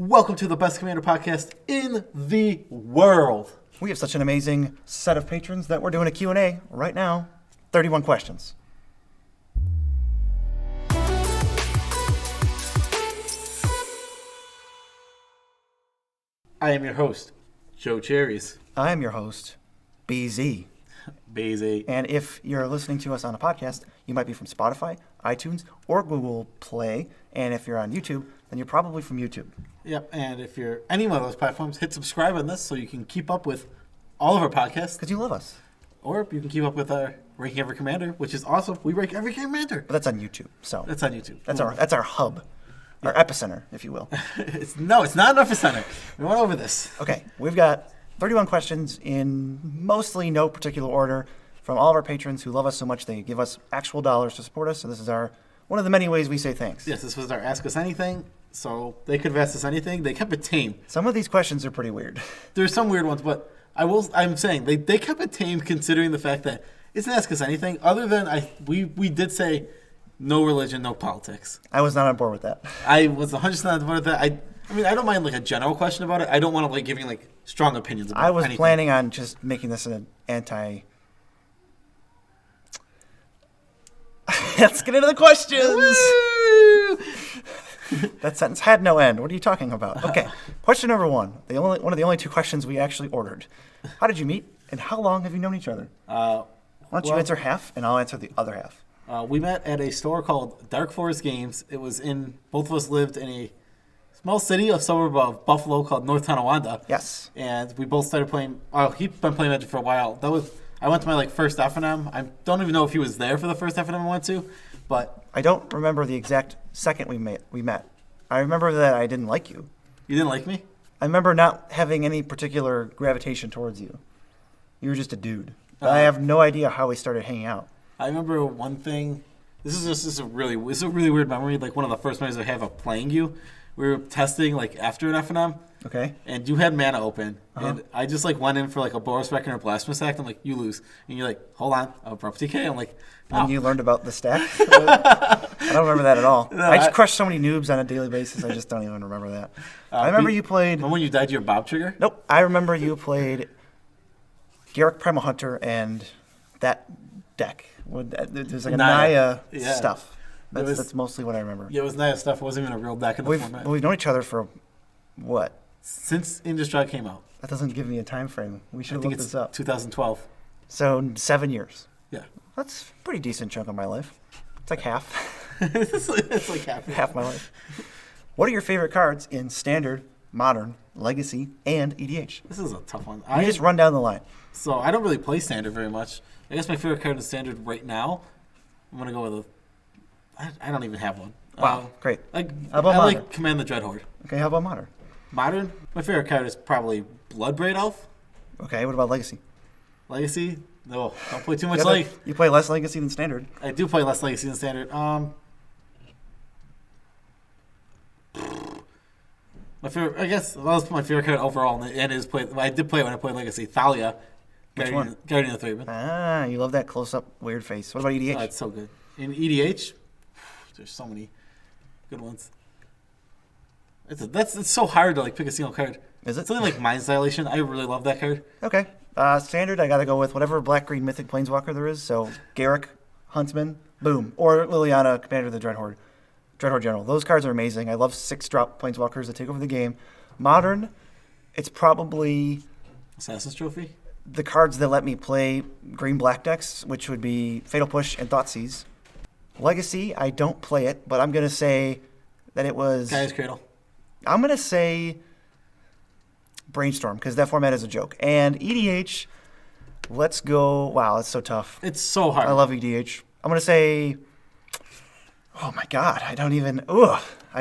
Welcome to the best Commander podcast in the world. We have such an amazing set of patrons that we're doing a Q&A right now. 31 questions. I am your host, Joe Cherries. I am your host, BZ. BZ. And if you're listening to us on a podcast, you might be from Spotify, iTunes, or Google Play. And if you're on YouTube, then you're probably from YouTube. Yep, and if you're any one of those platforms, hit subscribe on this so you can keep up with all of our podcasts. Because you love us. Or you can keep up with our Ranking Every Commander, which is awesome. We rank every commander. But that's on YouTube. So That's on YouTube. That's our hub, our epicenter, if you will. It's not an epicenter. We went over this. Okay, we've got 31 questions in mostly no particular order from all of our patrons who love us so much they give us actual dollars to support us. So this is one of the many ways we say thanks. Yes, this was our Ask Us Anything. So they could have asked us anything. They kept it tame. Some of these questions are pretty weird. There's some weird ones, but I'm saying they kept it tame considering the fact that it's an Ask Us Anything. Other than we did say no religion, no politics. I was not on board with that. I was 100% on board with that. I mean, I don't mind like a general question about it. I don't want to giving like strong opinions about it. I was anything. planning on just making this an anti. Let's get into the questions. That sentence had no end. What are you talking about? Okay, question number one. One of the only two questions we actually ordered. How did you meet, and how long have you known each other? Why don't you answer half, and I'll answer the other half. We met at a store called Dark Forest Games. It was both of us lived in a small city, a suburb of Buffalo called North Tonawanda. Yes. And we both started playing. He'd been playing Magic for a while. I went to my first F&M. I don't even know if he was there for the first F&M I went to, but I don't remember the exact second we met. I remember that I didn't like you. You didn't like me? I remember not having any particular gravitation towards you. You were just a dude. I have no idea how we started hanging out. I remember one thing. This is a really weird memory. Like one of the first memories I have of playing you. We were testing after an F&M. Okay. And you had mana open, and I just went in for a Boros Spectre or Blasphemous Act. I'm like, you lose, and you're like, hold on, Abrupt Decay. I'm like, oh. And you learned about the stack? I don't remember that at all. No, I just crush so many noobs on a daily basis. I just don't even remember that. I remember you played. When you died, your Bob Trigger. Nope. I remember you played Garruk Primal Hunter and that deck. There's a Naya stuff. That's mostly what I remember. Yeah, it was Naya stuff. It wasn't even a real deck in the format. We've known each other for what? Since Indestruct came out. That doesn't give me a time frame. We should look this up. 2012. So 7 years. Yeah. That's a pretty decent chunk of my life. It's like half. It's like half. Half my life. What are your favorite cards in Standard, Modern, Legacy, and EDH? This is a tough one. You just run down the line. So I don't really play Standard very much. I guess my favorite card in Standard right now, I'm going to go with I don't even have one. Wow, great. How about Modern? Like Command the Dreadhorde. Okay, how about Modern? Modern? My favorite card is probably Bloodbraid Elf. Okay, what about Legacy? Legacy? No, don't play too much You play less Legacy than Standard. I do play less Legacy than Standard. My favorite, I guess, my favorite card overall, and is play. I did play it when I played Legacy. Thalia. Which one? Guardian of the Thraben. Ah, you love that close-up weird face. What about EDH? Oh, it's so good. In EDH, there's so many good ones. It's so hard to pick a single card. Is it? Something like Mind Dilation. I really love that card. Okay. Standard, I got to go with whatever black-green mythic planeswalker there is. So Garruk, Huntsman, boom. Or Liliana, Commander of the Dreadhorde. Dreadhorde General. Those cards are amazing. I love 6-drop planeswalkers that take over the game. Modern, it's probably Assassin's Trophy. The cards that let me play green-black decks, which would be Fatal Push and Thoughtseize. Legacy, I don't play it, but I'm going to say that it was Gaia's Cradle. I'm going to say Brainstorm, because that format is a joke. And EDH, let's go. Wow, it's so tough. It's so hard. I love EDH. I'm going to say, oh my God, I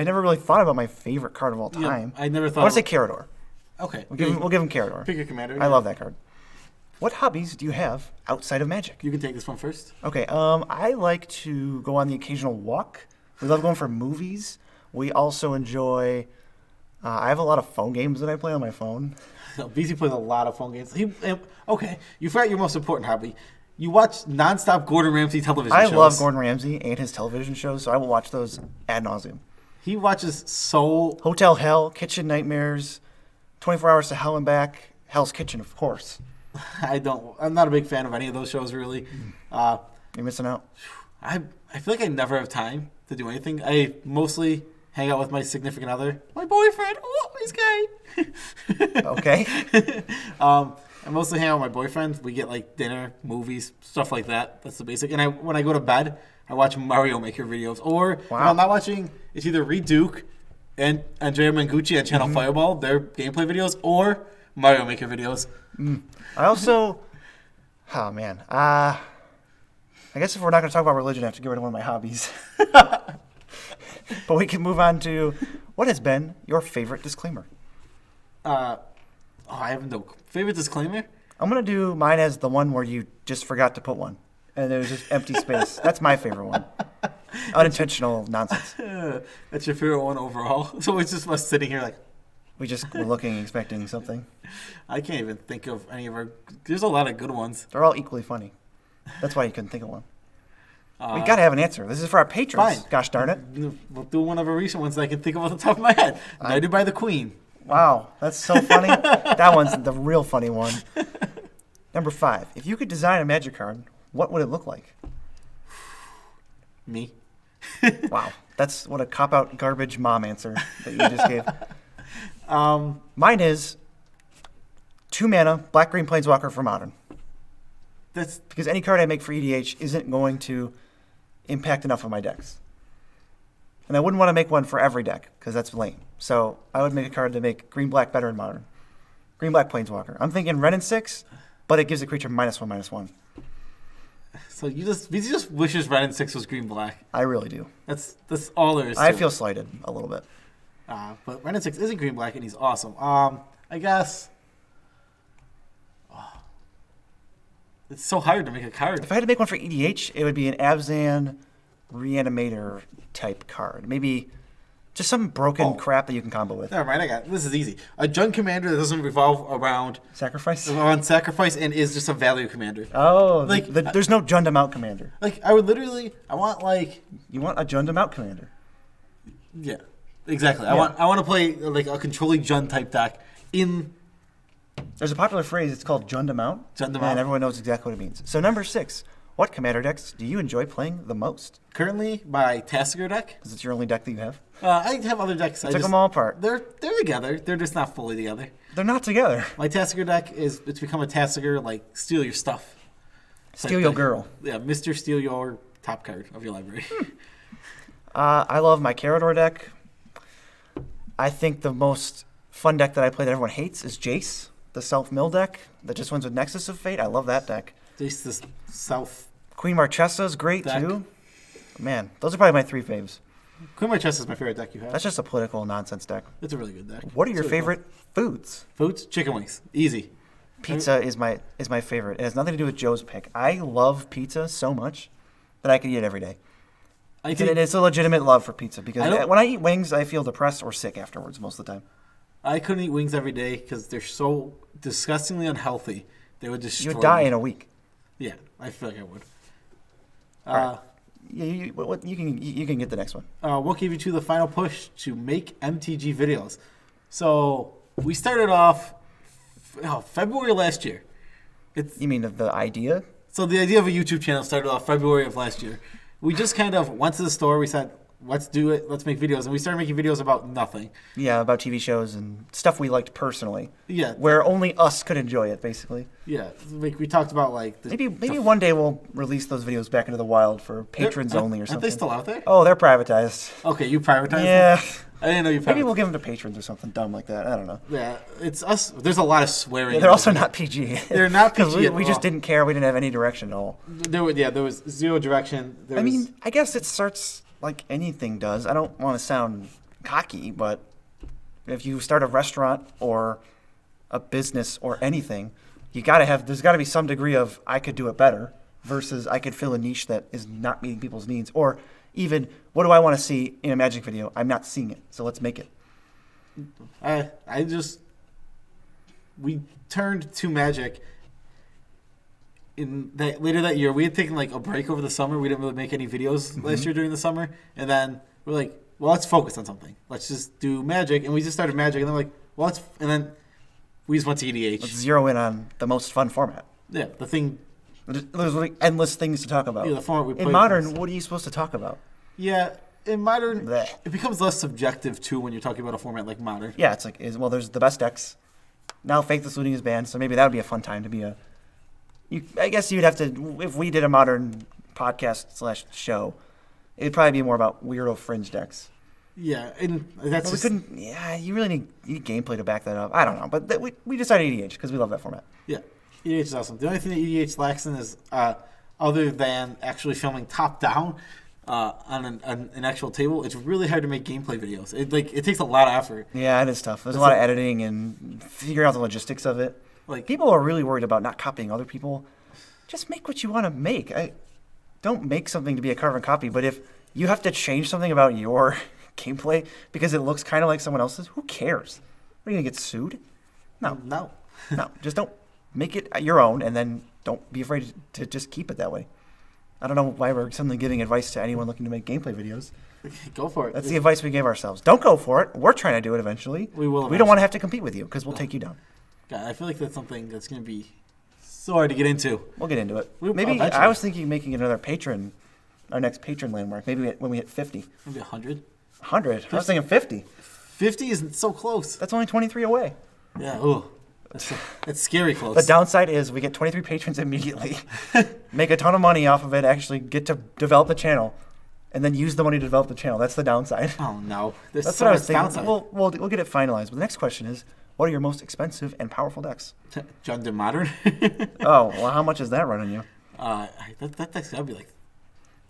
never really thought about my favorite card of all time. Yeah, I never thought. I want to say Carador. Okay. We'll give him Carador. Pick your commander. I love that card. What hobbies do you have outside of Magic? You can take this one first. Okay. I like to go on the occasional walk. We love going for movies. We also enjoy. I have a lot of phone games that I play on my phone. BZ plays a lot of phone games. Okay, you forgot your most important hobby. You watch nonstop Gordon Ramsay television shows. I love Gordon Ramsay and his television shows, so I will watch those ad nauseum. He watches so... Hotel Hell, Kitchen Nightmares, 24 Hours to Hell and Back, Hell's Kitchen, of course. I'm not a big fan of any of those shows, really. You're missing out. I feel like I never have time to do anything. I mostly hang out with my significant other. My boyfriend. Oh, he's gay. Okay. I mostly hang out with my boyfriend. We get like dinner, movies, stuff like that. That's the basic. And when I go to bed, I watch Mario Maker videos. Or if I'm not watching, it's either Reed Duke and Andrea Mangucci at Channel Fireball, their gameplay videos, or Mario Maker videos. I also, oh man, I guess if we're not going to talk about religion, I have to get rid of one of my hobbies. But we can move on to what has been your favorite disclaimer. I have no favorite disclaimer. I'm going to do mine as the one where you just forgot to put one. And there was just empty space. That's my favorite one. Unintentional nonsense. That's your favorite one overall? So it's just us sitting here like... We just were looking, expecting something. I can't even think of any of our... There's a lot of good ones. They're all equally funny. That's why you couldn't think of one. We got to have an answer. This is for our patrons. Fine. Gosh darn it. We'll do one of our recent ones that I can think of off the top of my head. Knighted by the Queen. Wow, that's so funny. That one's the real funny one. Number 5. If you could design a magic card, what would it look like? Me. Wow, that's what a cop-out garbage mom answer that you just gave. Mine is 2 mana, black-green planeswalker for modern. That's because any card I make for EDH isn't going to impact enough of my decks. And I wouldn't want to make one for every deck, because that's lame. So I would make a card to make green-black better in modern. Green-black planeswalker. I'm thinking red and 6, but it gives the creature -1/-1. So you just wishes red and 6 was green-black. I really do. That's all there is to I it. feel slighted a little bit. But red and 6 isn't green-black, and he's awesome. I guess... It's so hard to make a card. If I had to make one for EDH, it would be an Abzan Reanimator type card. Maybe just some broken crap that you can combo with. Never mind, I got it. This is easy. A Jund commander that doesn't revolve around sacrifice sacrifice and is just a value commander. Oh, there's no Jund out commander. Like I want you want a Jund out commander. Yeah, exactly. Yeah. I want to play like a controlling Jund type deck in. There's a popular phrase. It's called Jund out. Jund out. And everyone knows exactly what it means. So number 6. What commander decks do you enjoy playing the most? Currently, my Tasigur deck. Is it your only deck that you have? I have other decks. I took them all apart. They're together. They're just not fully together. They're not together. My Tasigur deck it's become a Tasigur like steal your stuff. Steal your girl. Yeah, Mr. Steal your top card of your library. I love my Carador deck. I think the most fun deck that I play that everyone hates is Jace, the self-mill deck that just wins with Nexus of Fate. I love that deck. Jace, the South. Queen Marchesa is great, deck. too. Man, those are probably my 3 faves. Queen Marchesa is my favorite deck you have. That's just a political nonsense deck. It's a really good deck. What are your favorite foods? Foods? Chicken wings. Easy. Pizza is my favorite. It has nothing to do with Joe's pick. I love pizza so much that I could eat it every day. It's a legitimate love for pizza because when I eat wings, I feel depressed or sick afterwards most of the time. I couldn't eat wings every day because they're so disgustingly unhealthy. They would destroy You would die me. in a week. Yeah, I feel like I would. Right. You can get the next one. What gave you to the final push to make MTG videos? So we started off February last year. You mean the idea? So the idea of a YouTube channel started off February of last year. We just kind of went to the store. We said, let's do it. Let's make videos. And we started making videos about nothing. Yeah, about TV shows and stuff we liked personally. Yeah. Where only us could enjoy it, basically. Yeah. Like we talked about like... Maybe one day we'll release those videos back into the wild for patrons only or something. Aren't they still out there? Oh, they're privatized. Okay, you privatized Yeah. them? I didn't know you privatized Maybe we'll give them to patrons or something dumb like that. I don't know. Yeah, it's us. There's a lot of swearing. Yeah, they're also not PG. They're not PG Because at we just didn't care. We didn't have any direction at all. There was zero direction. I guess it starts like anything does. I don't want to sound cocky, but if you start a restaurant or a business or anything, there's got to be some degree of I could do it better versus I could fill a niche that is not meeting people's needs, or even what do I want to see in a Magic video? I'm not seeing it, so let's make it. We turned to Magic later that year. We had taken like a break over the summer. We didn't really make any videos last year during the summer, and then we're like, well, let's focus on something. Let's just do Magic. And we just started Magic. And then like, well, and then we just went to EDH. Let's zero in on the most fun format. Yeah, the thing. There's like endless things to talk about. Yeah, the format we played. In Modern, what are you supposed to talk about? Yeah, in Modern, Blech. it becomes less subjective, too, when you're talking about a format like Modern. Yeah, it's like, well, there's the best decks. Now Faithless Looting is banned, so maybe that would be a fun time to be I guess you'd have to, if we did a Modern podcast/show, it'd probably be more about weirdo fringe decks. Yeah, and that's you really need gameplay to back that up. I don't know, but we decided EDH because we love that format. Yeah, EDH is awesome. The only thing that EDH lacks in is, other than actually filming top-down on an actual table, it's really hard to make gameplay videos. It takes a lot of effort. Yeah, it is tough. There's a lot of editing and figuring out the logistics of it. Like, people are really worried about not copying other people. Just make what you want to make. Don't make something to be a carbon copy, but if you have to change something about your gameplay because it looks kind of like someone else's, who cares? Are you going to get sued? No. Just don't make it your own, and then don't be afraid to just keep it that way. I don't know why we're suddenly giving advice to anyone looking to make gameplay videos. Go for it. That's the advice we gave ourselves. Don't go for it. We're trying to do it eventually. We will. We don't want to have to compete with you because we'll take you down. God, I feel like that's something that's going to be so hard to get into. We'll get into it. Maybe eventually. I was thinking of making another Patron, our next Patron landmark. Maybe when we hit 50. Maybe 100. 100. I was thinking 50. 50 isn't so close. That's only 23 away. Yeah. Ooh. That's scary close. The downside is we get 23 patrons immediately, make a ton of money off of it, actually get to develop the channel, and then use the money to develop the channel. That's the downside. Oh, no. That's so what I was thinking. Downside. We'll get it finalized. But the next question is, what are your most expensive and powerful decks? Jund and Modern. Oh, well, how much is that running you? That deck's got to be like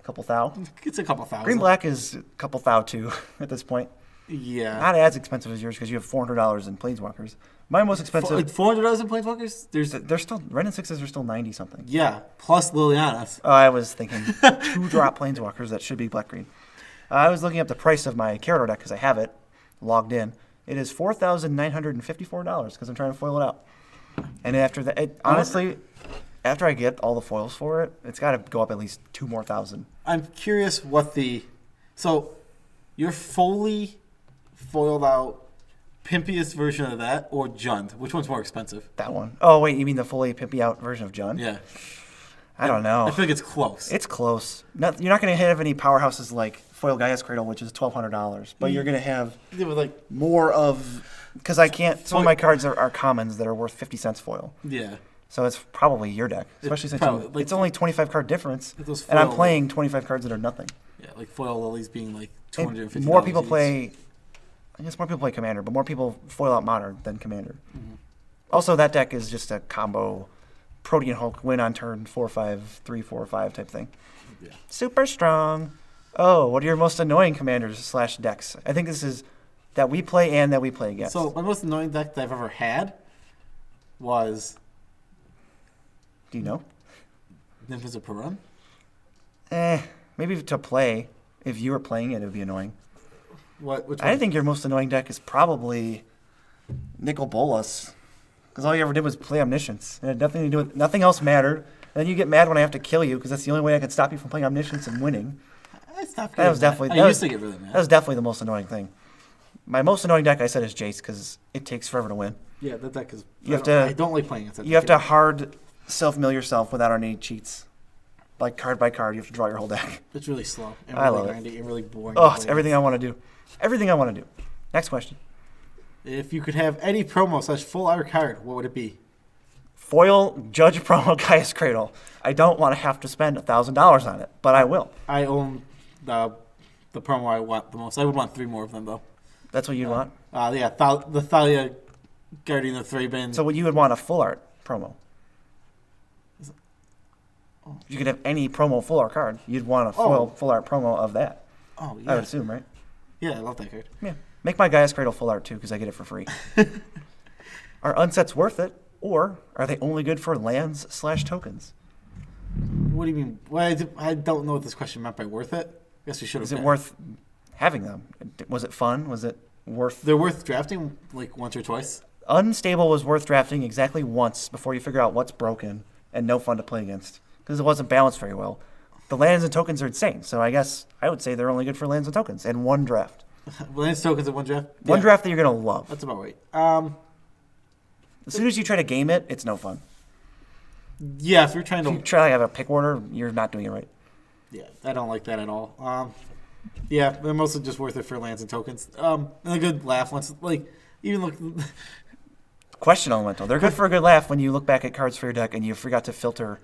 a couple thou. It's a couple thousand. Green-black is a couple thou, too, at this point. Yeah. Not as expensive as yours because you have $400 in Planeswalkers. My most expensive. $400 in Planeswalkers? They're still Ren and 6s are still 90 something. Yeah, plus Liliana's. Oh, I was thinking 2-drop Planeswalkers that should be black green. I was looking up the price of my Karador deck because I have it logged in. It is $4,954 because I'm trying to foil it out. And after that, honestly, after I get all the foils for it, it's got to go up at least $2,000 more. I'm curious what so you're fully foiled out pimpiest version of that or Jund? Which one's more expensive? That one. Oh, wait, you mean the fully pimpy out version of Jund? Yeah. I don't know. I feel like it's close. It's close. You're not going to have any powerhouses like Foil Gaia's Cradle, which is $1,200, but you're going to have more of... Because I can't... Some of my cards are commons that are worth 50 cents foil. Yeah. So it's probably your deck, especially since it's only 25 card difference, and I'm playing 25 cards that are nothing. Yeah, like Foil Lilies being like $250. More people play... I guess more people play Commander, but more people foil out Modern than Commander. Mm-hmm. Also, that deck is just a combo Protean Hulk, win on turn, 4/5, 3/4/5 type thing. Yeah. Super strong. Oh, what are your most annoying commanders/decks? I think this is that we play and that we play against. So, my most annoying deck that I've ever had was... Do you know? Nymphs of Patron? Maybe to play. If you were playing it, it would be annoying. Which I think your most annoying deck is probably Nicol Bolas, because all you ever did was play Omniscience, and it had nothing to do with nothing else mattered. And then you get mad when I have to kill you, because that's the only way I can stop you from playing Omniscience and winning. I stopped. That was definitely. I used to get really mad. That was definitely the most annoying thing. My most annoying deck, I said, is Jace, because it takes forever to win. Yeah, that deck is. I don't like playing it. You have to hard self-mill yourself without any cheats. Like card by card, you have to draw your whole deck. It's really slow. And I really love grindy and really boring. Oh, it's everything I want to do. Everything I want to do. Next question. If you could have any promo/full art card, what would it be? Foil Judge promo Gaia's Cradle. I don't want to have to spend $1,000 on it, but I will. I own the promo I want the most. I would want 3 more of them, though. That's what you'd want? Yeah, the Thalia Guardian of Thraben. So you would want a full art promo. If you could have any promo full art card, you'd want a full art promo of that. Oh, yeah. I would assume, right? Yeah, I love that card. Yeah. Make my Gaia's Cradle full art, too, because I get it for free. Are unsets worth it, or are they only good for lands/tokens? What do you mean? Well, I don't know what this question meant by worth it. I guess we should have. Is it worth having them? Was it fun? Was it worth... They're worth drafting, like, once or twice? Unstable was worth drafting exactly once before you figure out what's broken and no fun to play against, because it wasn't balanced very well. the lands and tokens are insane. So I guess I would say they're only good for lands and tokens and one draft. Lands, tokens, and one draft? One draft that you're going to love. That's about right. As soon as you try to game it, it's no fun. Yeah, if you're trying to... If you try to have a pick order, you're not doing it right. Yeah, I don't like that at all. Yeah, they're mostly just worth it for lands and tokens. And a good laugh once, like, even look... Question elemental. They're good for a good laugh when you look back at cards for your deck and you forgot to filter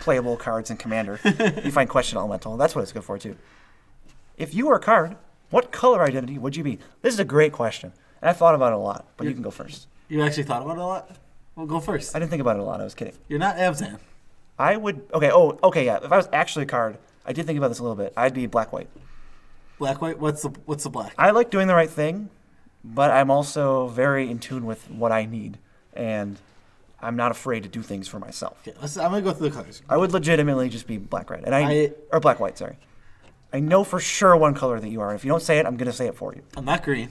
playable cards in Commander. You find question elemental. That's what it's good for, too. If you were a card, what color identity would you be? This is a great question. And I've thought about it a lot, but you can go first. You actually thought about it a lot? Well, go first. I didn't think about it a lot. I was kidding. You're not Abzan. I would... Okay, yeah. If I was actually a card, I did think about this a little bit. I'd be black-white. Black-white? What's the black? I like doing the right thing, but I'm also very in tune with what I need. And I'm not afraid to do things for myself. Okay, I'm going to go through the colors. I would legitimately just be black-red. Or black-white, sorry. I know for sure one color that you are. If you don't say it, I'm going to say it for you. I'm not green.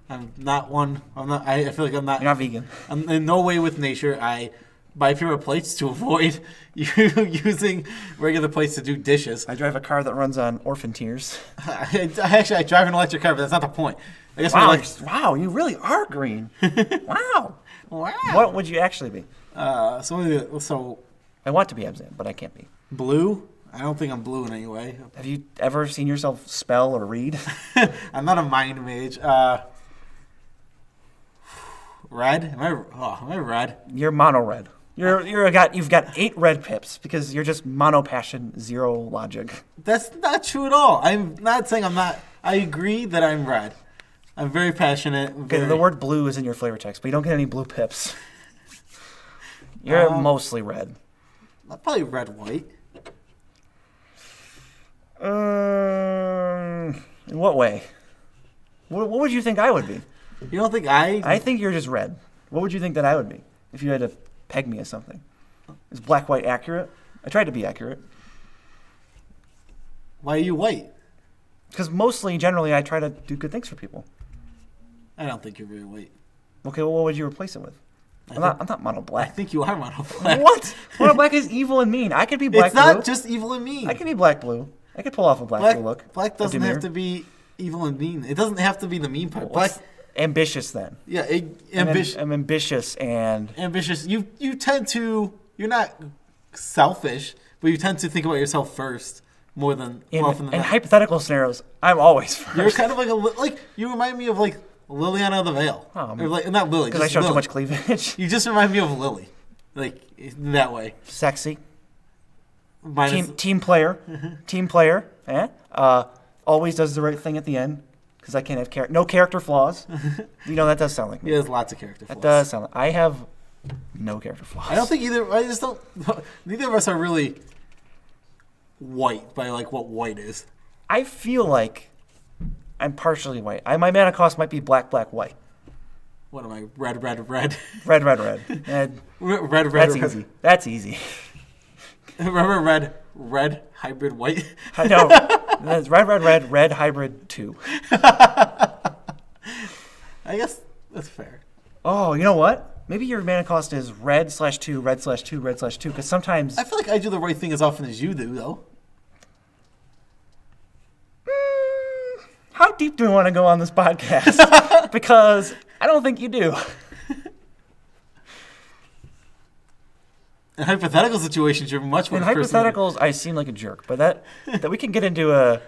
I'm not one. I'm not. I feel like I'm not. You're not vegan. I'm in no way with nature. I buy paper plates to avoid you using regular plates to do dishes. I drive a car that runs on orphan tears. I drive an electric car, but that's not the point. I guess wow, you really are green. Wow. Wow. What would you actually be? So I want to be Abzan, but I can't be. Blue? I don't think I'm blue in any way. Have you ever seen yourself spell or read? I'm not a mind mage. Red? Am I red? You're mono red. You've got 8 red pips because you're just mono passion, 0 logic. That's not true at all. I'm not saying I'm not. I agree that I'm red. I'm very passionate. Okay, the word blue is in your flavor text, but you don't get any blue pips. You're mostly red. Probably red white. In what way? What would you think I would be? You don't think I think you're just red. What would you think that I would be if you had to peg me as something? Is black-white accurate? I tried to be accurate. Why are you white? Because generally, I try to do good things for people. I don't think you're very white. Okay, well, what would you replace it with? I'm not mono black. I think you are mono black. What? Mono black is evil and mean. I could be black blue. It's not just evil and mean. I can be black blue. I could pull off a black blue look. Black doesn't have to be evil and mean. It doesn't have to be the mean part. Black. Ambitious then. Yeah, ambitious. I'm ambitious and ambitious. You tend to. You're not selfish, but you tend to think about yourself first more than often than in not. hypothetical scenarios, I'm always first. You're kind of like you remind me of like Liliana of the Veil, or like not Lily because I show too much cleavage. You just remind me of Lily, like in that way. Sexy. Minus team player. Team player. Always does the right thing at the end. Because I can't have no character flaws. That does sound like me. He has lots of character flaws. That does sound like I have no character flaws. I don't think either. I just don't. Neither of us are really white by like what white is. I feel like I'm partially white. My mana cost might be black, white. What am I? Red. Red. That's easy. That's easy. Remember red hybrid white? I know. That's red hybrid 2. I guess that's fair. Oh, you know what? Maybe your mana cost is red/2, red/2, red/2, because sometimes... I feel like I do the right thing as often as you do, though. How deep do we want to go on this podcast? Because I don't think you do. In hypothetical situations, you're much more. In hypotheticals, I seem like a jerk, but that we can get into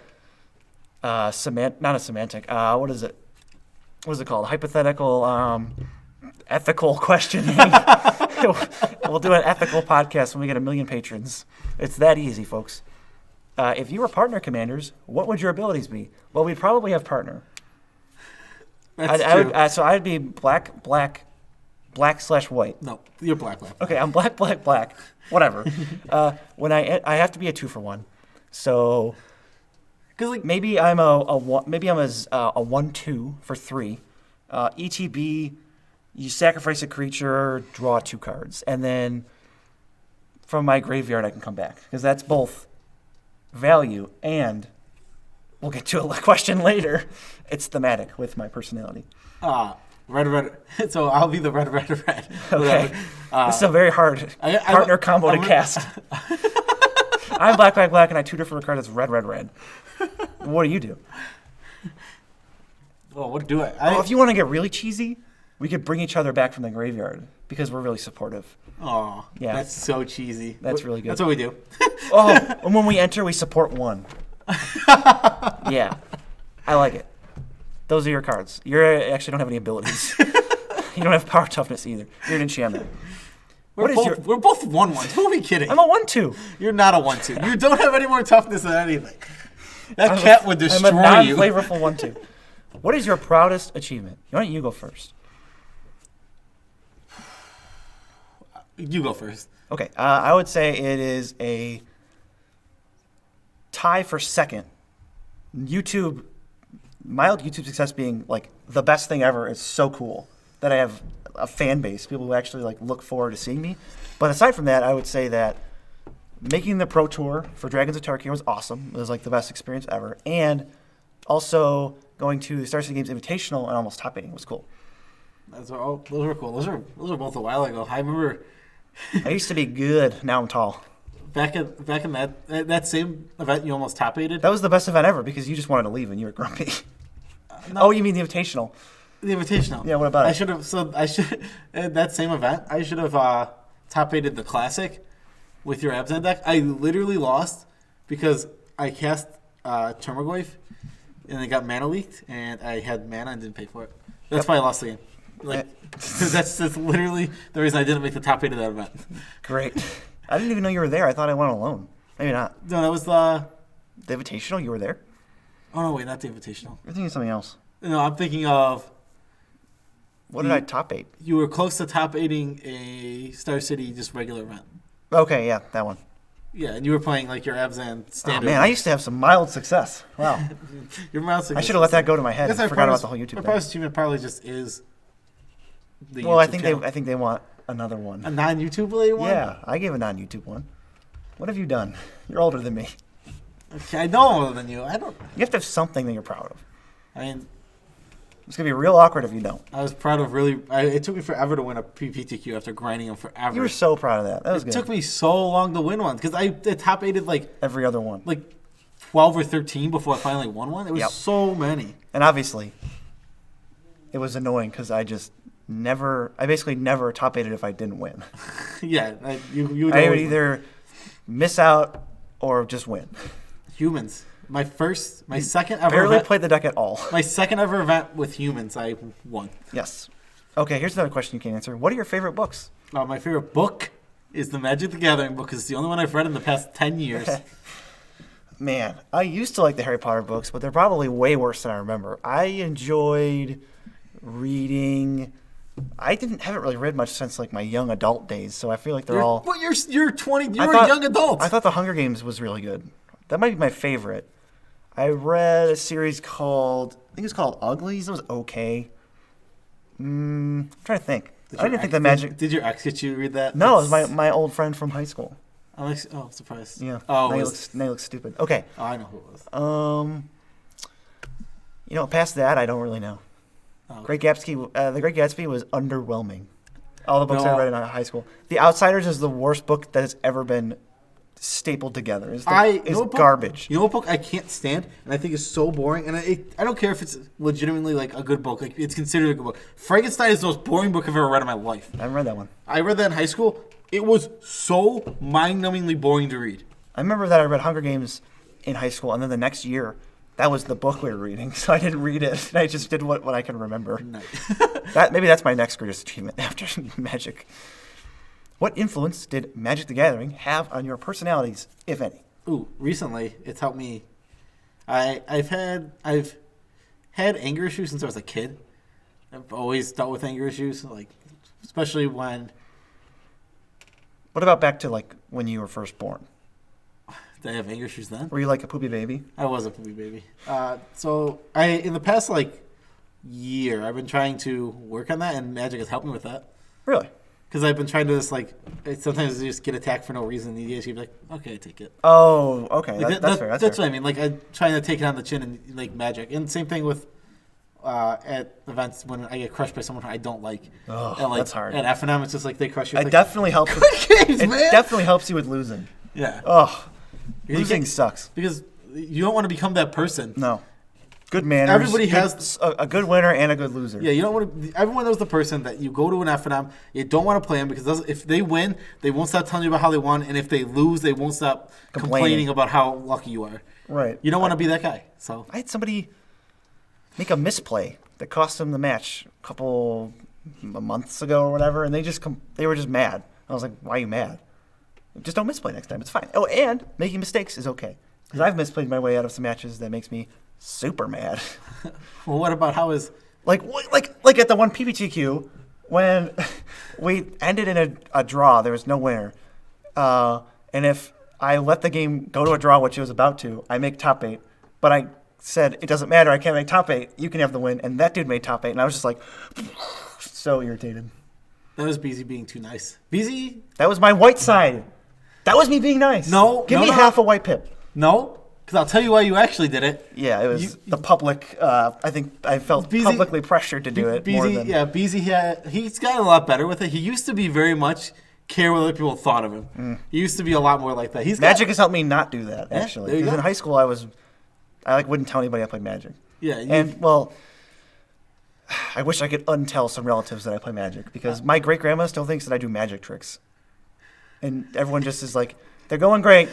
not a semantic. What is it? What is it called? Hypothetical, ethical questioning. We'll do an ethical podcast when we get 1 million patrons. It's that easy, folks. If you were partner commanders, what would your abilities be? Well, we'd probably have partner. That's true. So I'd be black/white. No, you're black. Okay, I'm black. Whatever. When I have to be a 2-for-1, so because maybe I'm a 1/2 for 3. ETB, you sacrifice a creature, draw 2 cards, and then from my graveyard I can come back because that's both value and we'll get to a question later. It's thematic with my personality. Red. So I'll be the red. Okay. This is a very hard partner combo to cast. I'm black, black, black, and I tutor for a card that's red, red, red. What do you do? Well, what do I? Well, if you want to get really cheesy, we could bring each other back from the graveyard because we're really supportive. Oh, yeah, that's so cheesy. That's really good. That's what we do. And when we enter, we support one. Yeah, I like it. Those are your cards. You actually don't have any abilities. You don't have power toughness either. You're an enchantment. We're both 1/1s. Who are we kidding? I'm a 1/2. You're not a 1/2. You don't have any more toughness than anything. That cat would destroy you. I'm a non-flavorful 1/2. What is your proudest achievement? Why don't you go first? You go first. Okay. I would say it is a tie for second. Mild YouTube success being like the best thing ever is so cool that I have a fan base, people who actually like look forward to seeing me. But aside from that, I would say that making the Pro Tour for Dragons of Tarkir was awesome. It was like the best experience ever. And also going to the Star City Games Invitational and almost top 8 was cool. Those were cool. Those were both a while ago. I remember. I used to be good. Now I'm tall. Back in that same event, you almost top 8'd. That was the best event ever because you just wanted to leave and you were grumpy. No. Oh, you mean the Invitational? The Invitational. Yeah. What about it? I should at that same event. I should have top 8'd the Classic with your Abzan deck. I literally lost because I cast Termagoyf and it got mana leaked, and I had mana and didn't pay for it. That's why I lost the game. That's literally the reason I didn't make the top 8 of that event. Great. I didn't even know you were there. I thought I went alone. Maybe not. No, that was the Invitational. You were there? Oh no, wait, not the Invitational. You're thinking of something else. No, I'm thinking of. What did I top 8? You were close to top 8ing a Star City just regular event. Okay, yeah, that one. Yeah, and you were playing like your Abzan standard. Oh man, I used to have some mild success. Wow. Your mild success. I should have let that go to my head. I forgot about the whole YouTube thing. My proudest achievement probably just is. Well, I think they want another one. A non-YouTube related one. Yeah, I gave a non-YouTube one. What have you done? You're older than me. Okay, I know I'm older than you. I don't. You have to have something that you're proud of. I mean, it's gonna be real awkward if you don't. I was proud of it took me forever to win a PPTQ after grinding them forever. You were so proud of that. That was good. It took me so long to win one because I top 8'd like every other one, like 12 or 13 before I finally won one. It was so many. And obviously, it was annoying because I basically never top 8'd if I didn't win. Yeah, I would either miss out or just win. Humans. My second ever barely event, played the deck at all. My second ever event with humans, I won. Yes. Okay, here's another question you can answer. What are your favorite books? My favorite book is the Magic the Gathering book. It's the only one I've read in the past 10 years. Man, I used to like the Harry Potter books, but they're probably way worse than I remember. I enjoyed reading. I haven't really read much since like my young adult days, so I feel like they're all. Well, you're 20. You're a young adult. I thought The Hunger Games was really good. That might be my favorite. I read a series called, I think it's called Uglies. It was okay. I'm trying to think. I didn't think the magic. Did your ex get you to read that? No, it was my old friend from high school. I'm surprised. Yeah. Oh, now he looks stupid. Okay. Oh, I know who it was. Past that, I don't really know. Oh. The Great Gatsby was underwhelming. All the books I read in high school. The Outsiders is the worst book that has ever been stapled together. It's garbage. You know what book I can't stand, and I think is so boring, and I don't care if it's legitimately like a good book. Like it's considered a good book. Frankenstein is the most boring book I've ever read in my life. I haven't read that one. I read that in high school. It was so mind-numbingly boring to read. I remember that I read Hunger Games in high school, and then the next year, that was the book we were reading, so I didn't read it. I just did what I can remember. Nice. Maybe that's my next greatest achievement after Magic. What influence did Magic the Gathering have on your personalities, if any? Ooh, recently it's helped me. I've had anger issues since I was a kid. I've always dealt with anger issues, like especially when. What about back to like when you were first born? Did I have anger issues then? Were you like a poopy baby? I was a poopy baby. So in the past like year, I've been trying to work on that, and Magic has helped me with that. Really? Because I've been trying to sometimes I just get attacked for no reason. And you be like, okay, take it. Oh, okay. Like, that's fair. That's what I mean. Like I'm trying to take it on the chin and like Magic. And same thing with at events when I get crushed by someone I don't like. Oh, and, like, that's hard. At F&M, it's just like they crush you. It definitely helps. Definitely helps you with losing. Yeah. Oh. Losing sucks. Because you don't want to become that person. No. Good manners. Everybody has a good winner and a good loser. Yeah, you don't want to. Everyone knows the person that you go to an F&M. You don't want to play them because if they win, they won't stop telling you about how they won, and if they lose, they won't stop complaining about how lucky you are. Right. You don't want to be that guy. So I had somebody make a misplay that cost them the match a couple months ago or whatever, and they were just mad. I was like, "Why are you mad? Just don't misplay next time. It's fine." Oh, and making mistakes is okay because I've misplayed my way out of some matches that makes me super mad. Well, what about how is like at the one PPTQ when we ended in a draw, there was no winner, and if I let the game go to a draw, which it was about to, I make top 8, but I said it doesn't matter, I can't make top 8, you can have the win, and that dude made top 8, and I was just like so irritated. that was BZ being too nice. BZ? That was my white side. That was me being nice. Give me half a white pip. No. Because I'll tell you why you actually did it. Yeah, it was the public. I think I felt publicly pressured to do it. BZ, he's gotten a lot better with it. He used to be very much care what other people thought of him. He used to be a lot more like that. Magic has helped me not do that, actually. There you Because go. in high school, I wouldn't tell anybody I played Magic. Yeah. I wish I could untell some relatives that I play Magic because my great-grandma still thinks that I do magic tricks. And everyone just is like, they're going great,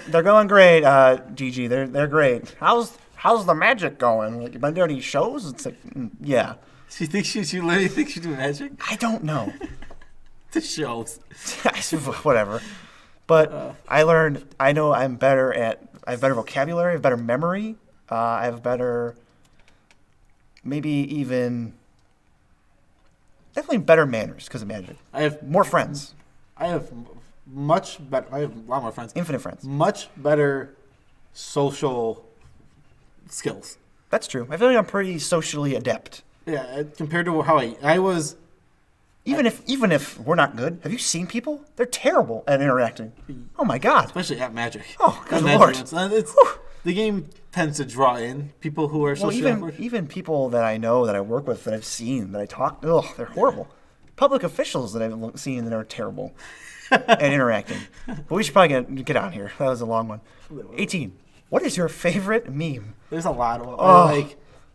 Gigi, they're great. How's the magic going? Like, you been doing any shows? It's like, yeah. She literally thinks you do magic? I don't know. The shows. Whatever. But I learned, I know I have better vocabulary, I have better memory, I have better, definitely better manners because of Magic. I have more friends. I have much better. I have a lot more friends. Infinite friends. Much better social skills. That's true. I feel like I'm pretty socially adept. Yeah, compared to how I was. Even if we're not good, have you seen people? They're terrible at interacting. Oh my god. Especially at Magic. Oh good lord. The game tends to draw in people who are socially awkward. Even people that I know, that I work with, that I've seen, that I talk. Ugh, they're horrible. Public officials that I've seen that are terrible at interacting. But we should probably get on here. That was a long one. 18. What is your favorite meme? There's a lot of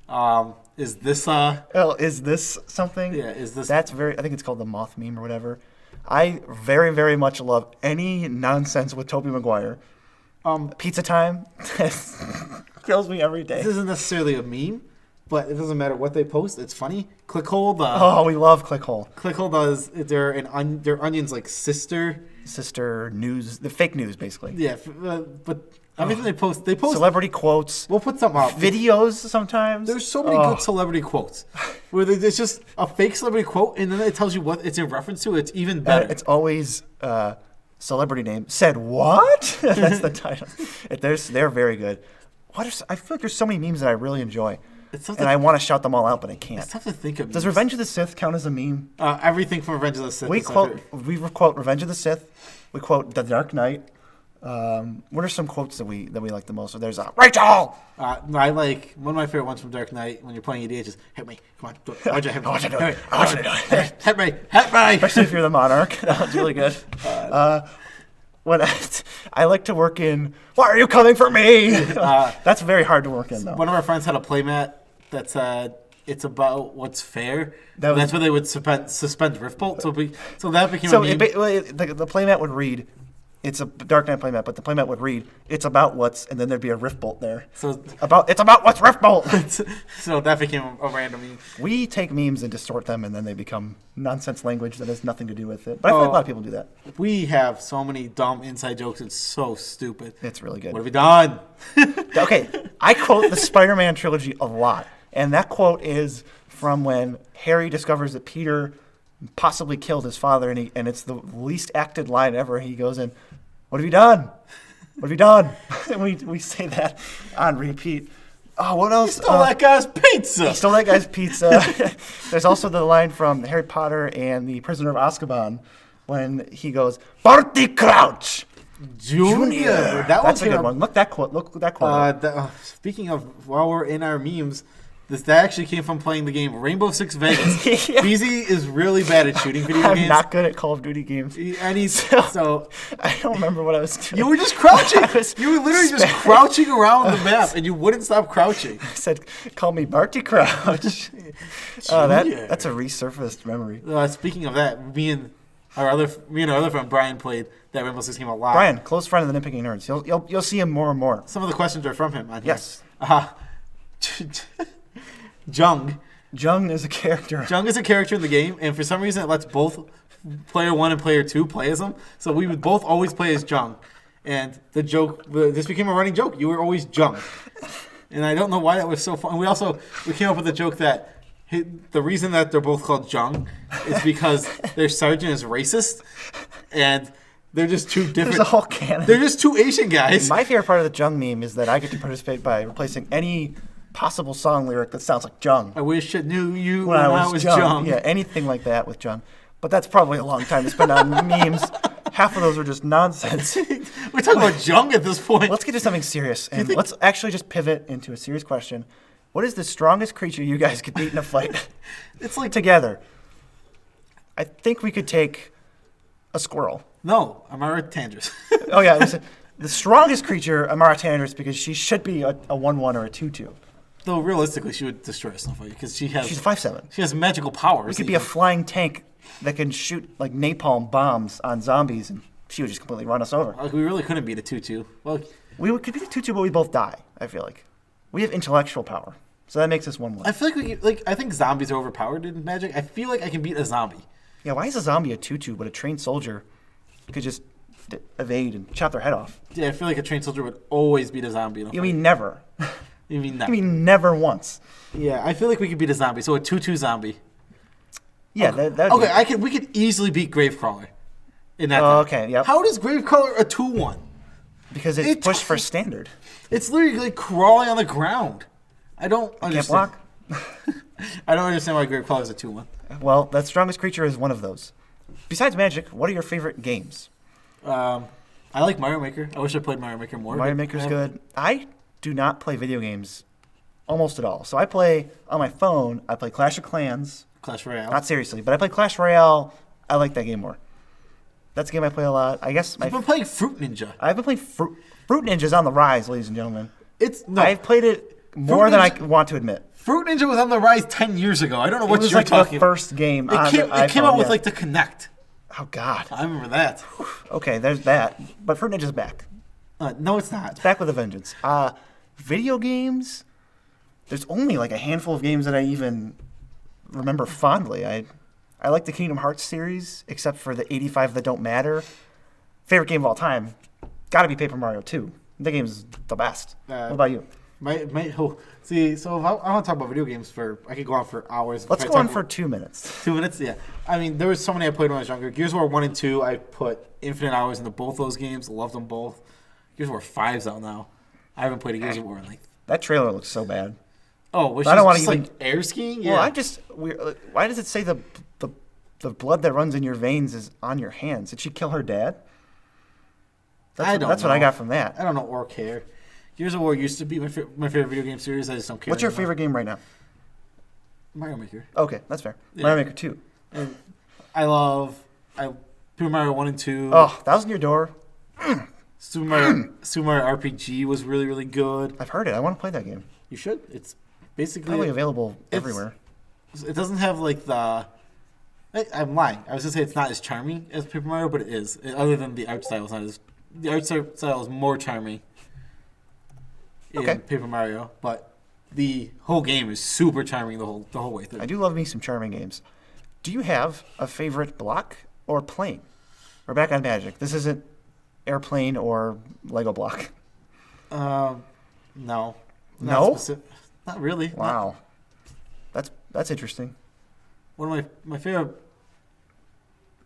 them. Is this is this something? Yeah, is this? That's I think it's called the moth meme or whatever. I very, very much love any nonsense with Tobey Maguire. Pizza time kills me every day. This isn't necessarily a meme, but it doesn't matter what they post. It's funny. Clickhole. We love Clickhole. Clickhole does. They're Onion's like sister news, the fake news basically. Yeah, but everything they post celebrity quotes. We'll put something out. Videos sometimes. There's so many good celebrity quotes where it's just a fake celebrity quote, and then it tells you what it's in reference to. It's even better. It's always celebrity name said what? That's the title. They're very good. I feel like there's so many memes that I really enjoy, and I want to shout them all out, but I can't. It's tough to think of. Does Revenge of the Sith count as a meme? Everything from Revenge of the Sith. We quote Revenge of the Sith. We quote The Dark Knight. What are some quotes that we like the most? There's Rachel. I like one of my favorite ones from Dark Knight when you're playing EDH is hit me. Come on, do it. I want you to do it. Hit me. Especially if you're the Monarch. That was really good. When I like to work in, why are you coming for me? That's very hard to work in, though. One of our friends had a playmat that said, it's about what's fair. That's where they would suspend Riftbolt. So that became a meme. The playmat would read, it's a Dark Knight playmat, but the playmat would read, it's about what's, and then there'd be a Riftbolt there. It's about what's Riftbolt. So that became a random meme. We take memes and distort them, and then they become nonsense language that has nothing to do with it. But I feel like a lot of people do that. We have so many dumb inside jokes. It's so stupid. It's really good. What have we done? Okay, I quote the Spider-Man Trilogy a lot. And that quote is from when Harry discovers that Peter possibly killed his father, and it's the least acted line ever. He goes in, "What have you done? What have you done?" And we say that on repeat. Oh, what else? He stole that guy's pizza. He stole that guy's pizza. There's also the line from Harry Potter and the Prisoner of Azkaban when he goes, "Barty Crouch Junior." That's a good one. Look that quote. Speaking of, while we're in our memes, That actually came from playing the game Rainbow Six Vegas. Yeah. BZ is really bad at shooting video I'm games. not good at Call of Duty games. And he's so I don't remember what I was doing. you were just crouching. You were literally just spamming. crouching around the map, and you wouldn't stop crouching. I said, "Call me Barty Crouch." That's a resurfaced memory. Speaking of that, me and our other friend Brian played that Rainbow Six game a lot. Brian, close friend of the Nitpicking Nerds. You'll see him more and more. Some of the questions are from him on here. Yes. Jung. Jung is a character. Jung is a character in the game, and for some reason it lets both player 1 and player 2 play as him. So we would both always play as Jung. And this became a running joke. You were always Jung. And I don't know why that was so fun. We came up with a joke that the reason that they're both called Jung is because their sergeant is racist, and they're just two different. There's a whole canon. They're just two Asian guys. My favorite part of the Jung meme is that I get to participate by replacing any possible song lyric that sounds like Jung. I wish I knew you when I was Jung. Yeah, anything like that with Jung. But that's probably a long time to spend on memes. Half of those are just nonsense. We're talking about Jung at this point. Let's get to something serious, and let's actually just pivot into a serious question. What is the strongest creature you guys could beat in a fight? It's like together. I think we could take a squirrel. No, Amara Tandris. Oh yeah, listen, the strongest creature, Amara Tandris, because she should be a 1/1 or a 2/2. Though realistically, she would destroy us because she's 5'7". She has magical powers. We could be a flying tank that can shoot like napalm bombs on zombies, and she would just completely run us over. Like, we really couldn't beat a 2/2. Well, we could beat a 2/2, but we both die. I feel like we have intellectual power, so that makes us 1/1. I feel like I think zombies are overpowered in Magic. I feel like I can beat a zombie. Yeah, why is a zombie a 2/2, but a trained soldier could just evade and chop their head off? Yeah, I feel like a trained soldier would always beat a zombie. You mean never? You mean never? You mean never once? Yeah, I feel like we could beat a zombie. So a 2/2 zombie. Yeah, okay. We could easily beat Gravecrawler. In that. Okay. Yep. How does Gravecrawler a 2/1? Because it's pushed for standard. It's literally like crawling on the ground. I don't understand. Can't block. I don't understand why Gravecrawler is a 2/1. Well, that strongest creature is one of those. Besides Magic, what are your favorite games? I like Mario Maker. I wish I played Mario Maker more. Mario Maker's good. I do not play video games almost at all. So I play on my phone. I play Clash of Clans. Clash Royale. Not seriously, but I play Clash Royale. I like that game more. That's a game I play a lot. I guess I've been playing Fruit Ninja. I've been playing Fruit Ninja's on the rise, ladies and gentlemen. I've played it more than I want to admit. Fruit Ninja was on the rise 10 years ago. I don't know what you're talking about. It was like the first game on the iPhone. It came out with like the Kinect. Oh, God. I remember that. Okay, there's that. But Fruit Ninja's back. No, it's not. It's back with a vengeance. Video games, there's only like a handful of games that I even remember fondly. I like the Kingdom Hearts series, except for the 85 that don't matter. Favorite game of all time, gotta be Paper Mario 2. The game's the best. What about you? So if I want to talk about video games I could go on for hours. Let's go on for 2 minutes. 2 minutes, yeah. I mean, there was so many I played when I was younger. Gears of War 1 and 2, I put infinite hours into both those games. Loved them both. Gears of War 5's out now. I haven't played a Gears of War in like... That trailer looks so bad. Oh, which I don't want just to even like air skiing? Well, Yeah. why does it say the blood that runs in your veins is on your hands? Did she kill her dad? That's what I got from that. I don't know or care. Gears of War used to be my favorite video game series. I just don't care. What's your favorite game right now? Mario Maker. Okay, that's fair. Yeah. Mario Maker 2. And I love Super Mario 1 and 2. Oh, 1,000 Year Door. Super Mario RPG was really, really good. I've heard it. I want to play that game. You should. It's basically... Probably available everywhere. It doesn't have like the... I'm lying. I was going to say it's not as charming as Paper Mario, but it is. Other than the art style is not as... The art style is more charming in Paper Mario, but the whole game is super charming the whole way through. I do love me some charming games. Do you have a favorite block or plane? We're back on Magic. This isn't Airplane or Lego block. No. No? Not really. Wow. That's interesting. One of my favorite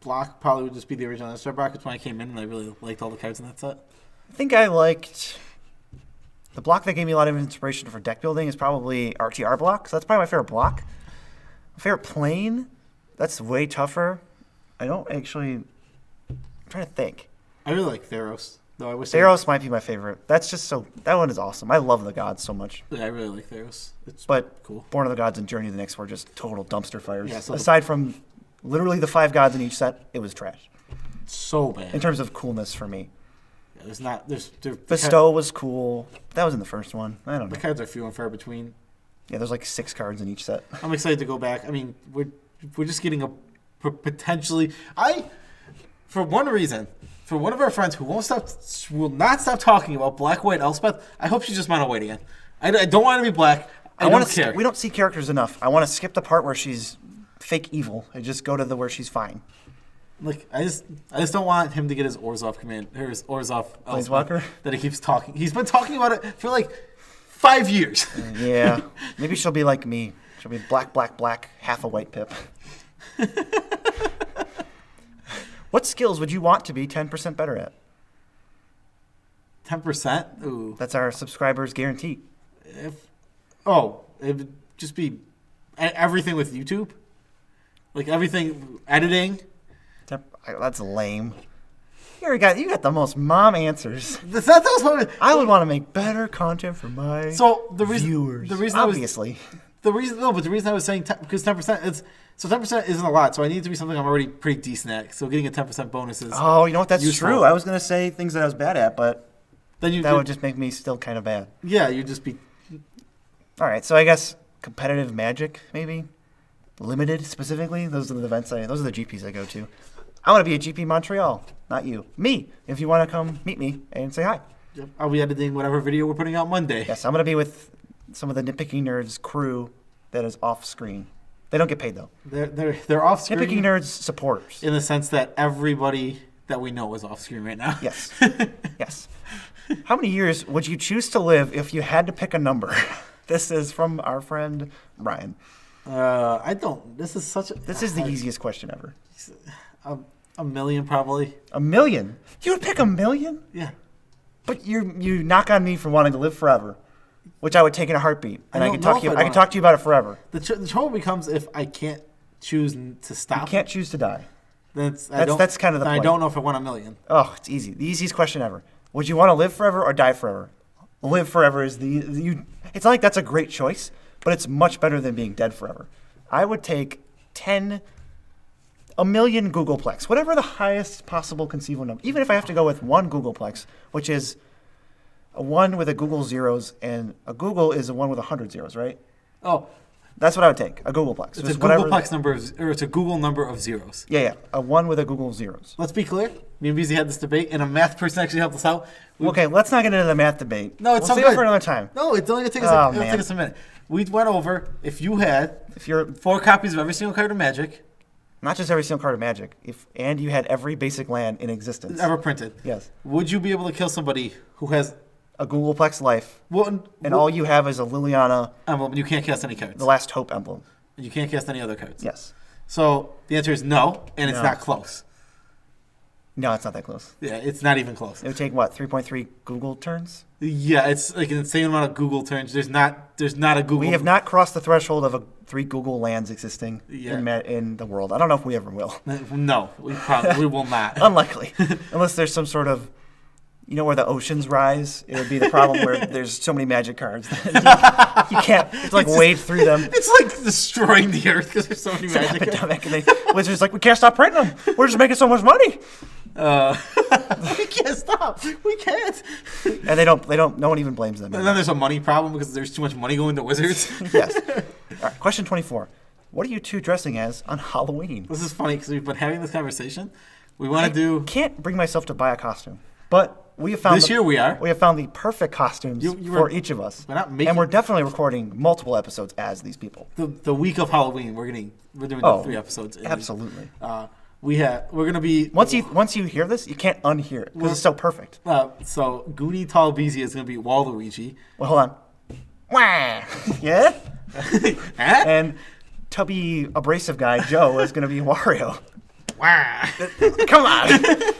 block probably would just be the original Star block. It's when I came in and I really liked all the cards in that set. I think I liked... The block that gave me a lot of inspiration for deck building is probably RTR block. So that's probably my favorite block. My favorite plane, that's way tougher. I don't actually... I'm trying to think. I really like Theros. No, I wish Theros might be my favorite. That's just so. That one is awesome. I love the gods so much. Yeah, I really like Theros. It's But cool. Born of the Gods and Journey of the Nyx were just total dumpster fires. Yeah, so Aside from literally the 5 gods in each set, it was trash. So bad. In terms of coolness for me. Yeah, there's not. Bestow was cool. That was in the first one. I don't know. The cards are few and far between. Yeah, there's like 6 cards in each set. I'm excited to go back. I mean, we're just getting a potentially. For one reason, for one of our friends who will not stop talking about Black White Elspeth. I hope she's just mono white again. I don't want to be black. I don't care. We don't see characters enough. I want to skip the part where she's fake evil and just go to the where she's fine. Like I just don't want him to get his Orzhov command, or his Orzhov Planeswalker that he keeps talking. He's been talking about it for like 5 years. Yeah, maybe she'll be like me. She'll be black, black, black, half a white pip. What skills would you want to be 10% better at? 10%? Ooh. That's our subscribers' guarantee. It would just be everything with YouTube. Like everything, editing. That's lame. You got the most mom answers. I would want to make better content for my viewers. The reason obviously. The reason I was saying because 10% 10% isn't a lot, so I need it to be something I'm already pretty decent at. So getting a 10% bonus is Oh, you know what? That's useful. true. I was gonna say things that I was bad at, but then that would just make me still kind of bad. Yeah, you'd just be. All right, so I guess competitive Magic, maybe limited specifically. Those are the events. Those are the GPs I go to. I want to be a GP Montreal, not you. Me, if you want to come meet me and say hi. Yep. I'll be editing whatever video we're putting out Monday. Yes, I'm going to be with some of the Nitpicking Nerds crew that is off screen. They don't get paid though. They're off screen. Nitpicking Nerds supporters. In the sense that everybody that we know is off screen right now. Yes. Yes. How many years would you choose to live if you had to pick a number? This is from our friend Brian. I don't. This is the easiest question ever. A million probably. A million? You would pick a million? Yeah. But you knock on me for wanting to live forever, which I would take in a heartbeat, and I could talk to you about it forever. The trouble becomes if I can't choose to stop. You can't choose to die. That's kind of the point. I don't know if I want a million. Oh, it's easy. The easiest question ever. Would you want to live forever or die forever? Live forever is it's not like that's a great choice, but it's much better than being dead forever. I would take a million Googleplex, whatever the highest possible conceivable number. Even if I have to go with one Googleplex, which is a 1 with a Google zeros, and a Google is a 1 with 100 zeros, right? Oh. That's what I would take, a Googleplex. It's a Googleplex number, or it's a Google number of zeros. Yeah, a 1 with a Google zeros. Let's be clear. Me and BZ had this debate, and a math person actually helped us out. Okay, let's not get into the math debate. No, it's we'll so save good. it for another time. No, it's only going to take us a minute. We went over, if you're 4 copies of every single card of Magic. Not just every single card of Magic, and you had every basic land in existence. Ever printed. Yes. Would you be able to kill somebody who has a Googleplex life, and all you have is a Liliana emblem, and you can't cast any cards? The Last Hope emblem. And you can't cast any other cards? Yes. So the answer is no, and it's not close. No, it's not that close. Yeah, it's not even close. It would take, 3.3 Google turns? Yeah, it's like an insane amount of Google turns. There's not a Google. We have not crossed the threshold of 3 Google lands existing in the world. I don't know if we ever will. No, we will not. Unlikely. Unless there's some sort of, where the oceans rise? It would be the problem where there's so many Magic cards that you can't, it's like wade through them. It's like destroying the earth because there's so many Magic cards. And Wizards like, we can't stop printing them. We're just making so much money. We can't stop. We can't. And they don't. No one even blames them. And then there's a money problem because there's too much money going to Wizards. Yes. All right. Question 24. What are you two dressing as on Halloween? This is funny because we've been having this conversation. I can't bring myself to buy a costume, but we have found this year we are. We have found the perfect costumes for each of us. And we're definitely recording multiple episodes as these people. The week of Halloween, we're doing 3 episodes. Absolutely. We're gonna be once you hear this, you can't unhear it because it's so perfect. So Goody Talbizzi is gonna be Waluigi. Well, hold on. Wah! Yeah. Huh? And tubby abrasive guy Joe is gonna be Wario. Wah! Come on.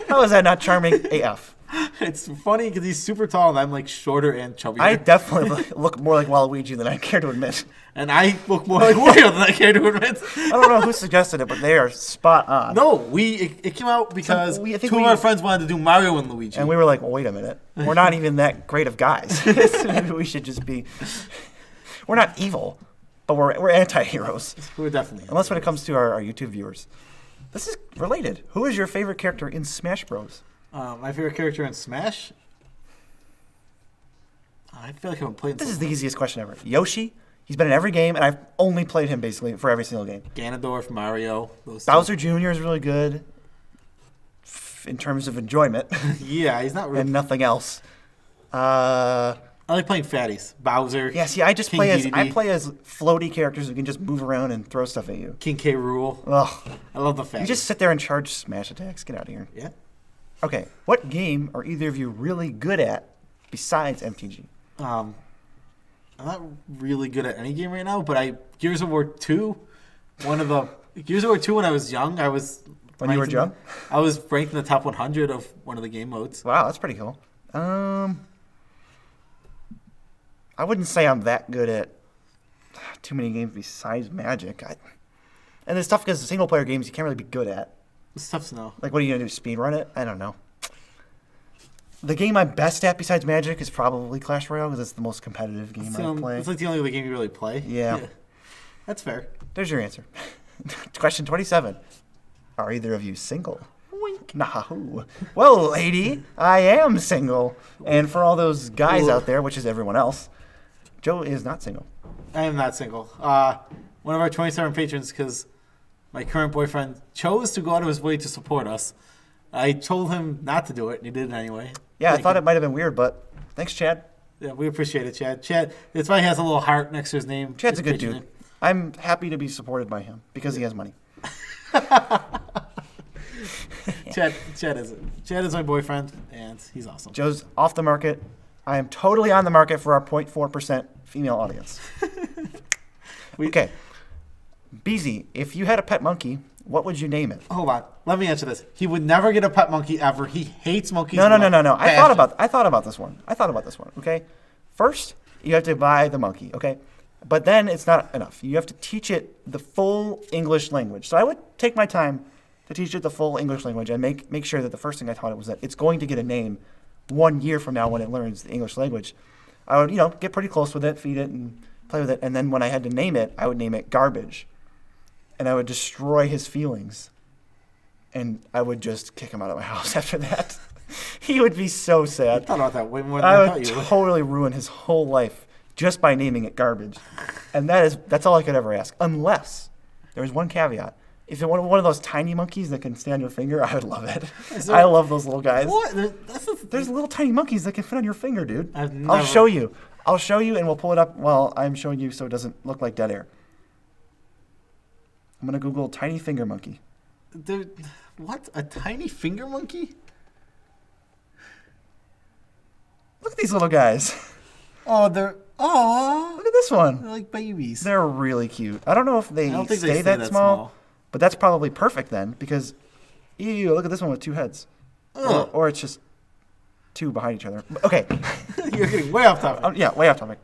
How is that not charming AF? It's funny because he's super tall and I'm like shorter and chubbier. I definitely look more like Waluigi than I care to admit. And I look more like Wario than I care to admit. I don't know who suggested it, but they are spot on. No, it came out because two of our friends wanted to do Mario and Luigi. And we were like, well, wait a minute. We're not even that great of guys. Maybe we should just be... We're not evil, but we're anti-heroes. We're definitely... Unless when it comes to our YouTube viewers. This is related. Who is your favorite character in Smash Bros? My favorite character in Smash? I feel like I've been playing... This is the easiest question ever. Yoshi? He's been in every game, and I've only played him basically for every single game. Ganondorf, Mario. Bowser Jr. is really good in terms of enjoyment. Yeah, he's not really... And nothing else. I like playing fatties. Bowser. Yeah, see, I play as floaty characters who can just move around and throw stuff at you. King K. Rool. Ugh. I love the fatties. You just sit there and charge smash attacks. Get out of here. Yeah. Okay, what game are either of you really good at besides MTG? I'm not really good at any game right now, but Gears of War 2, Gears of War 2 when I was young, When you were young? I was ranked in the top 100 of one of the game modes. Wow, that's pretty cool. I wouldn't say I'm that good at too many games besides Magic. And it's tough because the single-player games you can't really be good at. It's tough to know. Like, what are you going to do, speedrun it? I don't know. The game I'm best at besides Magic is probably Clash Royale because it's the most competitive game I play. It's like the only other game you really play. Yeah. That's fair. There's your answer. Question 27. Are either of you single? Wink. No. Well, lady, I am single. And for all those guys out there, which is everyone else, Joe is not single. I am not single. One of our 27 patrons, because my current boyfriend chose to go out of his way to support us. I told him not to do it, and he did it anyway. Yeah, I thought it might have been weird, but thanks, Chad. Yeah, we appreciate it, Chad. Chad, that's why he has a little heart next to his name. Chad's a good dude. I'm happy to be supported by him because he has money. Chad is my boyfriend, and he's awesome. Joe's off the market. I am totally on the market for our 0.4% female audience. Okay. BZ, if you had a pet monkey, what would you name it? Hold on. Let me answer this. He would never get a pet monkey ever. He hates monkeys. No. I thought about this one. Okay. First, you have to buy the monkey. Okay. But then it's not enough. You have to teach it the full English language. So I would take my time to teach it the full English language and make sure that the first thing I taught it was that it's going to get a name 1 year from now when it learns the English language. I would, get pretty close with it, feed it, and play with it. And then when I had to name it, I would name it Garbage. And I would destroy his feelings. And I would just kick him out of my house after that. He would be so sad. I thought about that way more than I thought you would. I would totally ruin his whole life just by naming it Garbage. And that's all I could ever ask. Unless there was one caveat. If it were one of those tiny monkeys that can stay on your finger, I would love it. I love those little guys. What? There's little tiny monkeys that can fit on your finger, dude. I'll show you. I'll show you, and we'll pull it up while I'm showing you so it doesn't look like dead air. I'm going to Google tiny finger monkey. Dude, what? A tiny finger monkey? Look at these little guys. Oh, look at this one. They're like babies. They're really cute. I don't know if they stay that small, but that's probably perfect then because, ew, look at this one with two heads. Or it's just two behind each other. Okay. You're getting way off topic. Yeah, way off topic.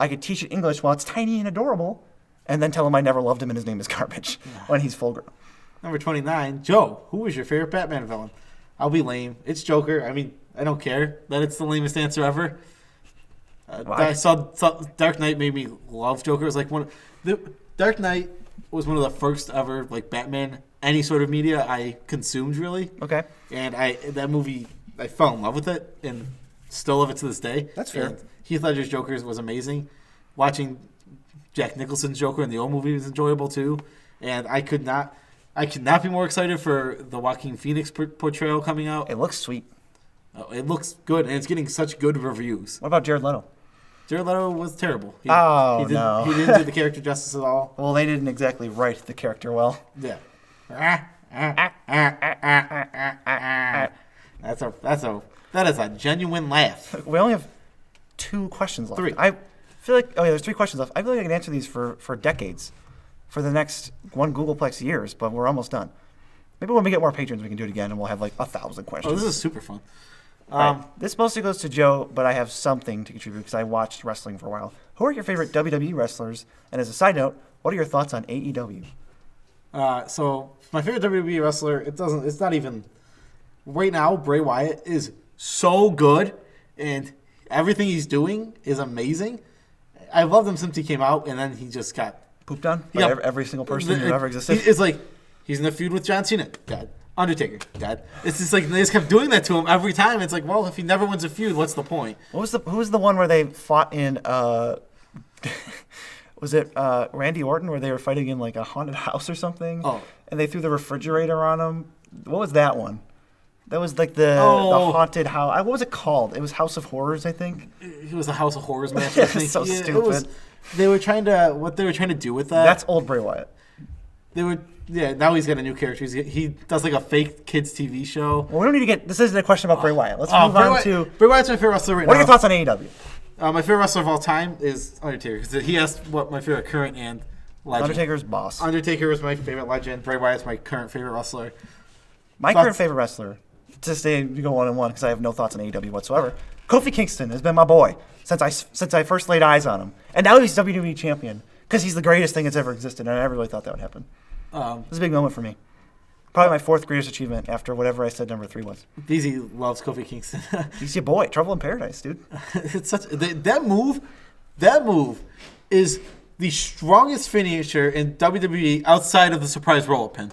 I could teach it English while it's tiny and adorable and then tell him I never loved him and his name is Garbage when he's full grown. Number 29, Joe, who is your favorite Batman villain? I'll be lame. It's Joker. I mean, I don't care that it's the lamest answer ever. I saw Dark Knight made me love Joker. It was like Dark Knight was one of the first ever like Batman any sort of media I consumed really. Okay. And that movie I fell in love with it and still love it to this day. That's fair. And Heath Ledger's Joker was amazing. Watching Jack Nicholson's Joker in the old movie was enjoyable too. And I could not be more excited for the Joaquin Phoenix portrayal coming out. It looks sweet. It looks good, and it's getting such good reviews. What about Jared Leto? Jared Leto was terrible. He didn't do the character justice at all. Well, they didn't exactly write the character well. Yeah. That is a genuine laugh. We only have 2 questions left. 3. I feel like there's 3 questions left. I feel like I can answer these for decades, for the next one Googleplex years, but we're almost done. Maybe when we get more patrons, we can do it again, and we'll have like 1,000 questions. Oh, this is super fun. Right. This mostly goes to Joe, but I have something to contribute because I watched wrestling for a while. Who are your favorite WWE wrestlers? And as a side note, what are your thoughts on AEW? So my favorite WWE wrestler, it's not even right now. Bray Wyatt is so good, and everything he's doing is amazing. I loved him since he came out, and then he just got pooped on by every single person who ever existed. It's like he's in the feud with John Cena. God. Undertaker. God. It's just like they just kept doing that to him every time. It's like, well, if he never wins a feud, what's the point? Who was the one where they fought in? Was it Randy Orton where they were fighting in like a haunted house or something? Oh. And they threw the refrigerator on him. What was that one? That was like the haunted house. What was it called? It was House of Horrors, I think. It was a House of Horrors match. I think. So stupid. They were trying to do with that. That's old Bray Wyatt. Now he's got a new character. He does like a fake kids TV show. Well, we don't need to get. This isn't a question about Bray Wyatt. Let's move on to Bray Wyatt's my favorite wrestler right now. What are your thoughts on AEW? My favorite wrestler of all time is Undertaker because he asked what my favorite current and legend. Undertaker's boss. Undertaker is my favorite legend. Bray Wyatt's my current favorite wrestler. My current favorite wrestler, to stay you go 1-on-1 because I have no thoughts on AEW whatsoever. Kofi Kingston has been my boy since I first laid eyes on him, and now he's WWE champion because he's the greatest thing that's ever existed, and I never really thought that would happen. It was a big moment for me. Probably my fourth greatest achievement after whatever I said number 3 was. BZ loves Kofi Kingston. He's your boy. Trouble in Paradise, dude. It's that move. That move is the strongest finisher in WWE outside of the surprise roll-up pin.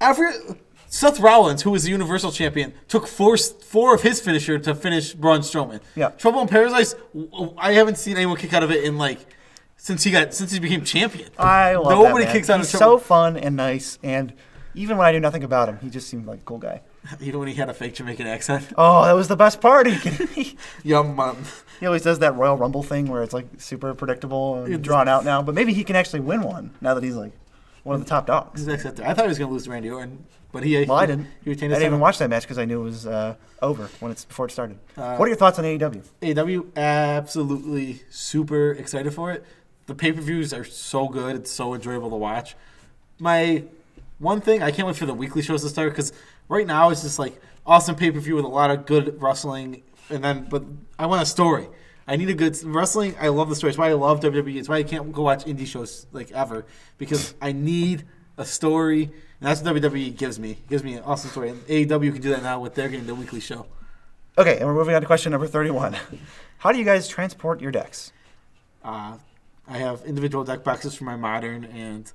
After Seth Rollins, who was the Universal Champion, took four of his finisher to finish Braun Strowman. Yeah. Trouble in Paradise. I haven't seen anyone kick out of it in since he became champion. I love Nobody that man. kicks out He's of Trouble. so fun and nice, and even when I knew nothing about him, he just seemed like a cool guy. Even when he had a fake Jamaican accent. Oh, that was the best part. Young man. He always does that Royal Rumble thing where it's like super predictable and drawn out now, but maybe he can actually win one now that he's like one of the top dogs. I thought he was going to lose to Randy Orton, but he I didn't. He I didn't even watch that match because I knew it was over before it started. What are your thoughts on AEW? AEW, absolutely super excited for it. The pay-per-views are so good. It's so enjoyable to watch. My one thing, I can't wait for the weekly shows to start because right now it's just like awesome pay-per-view with a lot of good wrestling, but I want a story. I need a good wrestling. I love the story. It's why I love WWE. It's why I can't go watch indie shows ever because I need a story, and that's what WWE gives me. It gives me an awesome story. And AEW can do that now with their getting the weekly show. Okay, and we're moving on to question number 31. How do you guys transport your decks? I have individual deck boxes for my modern and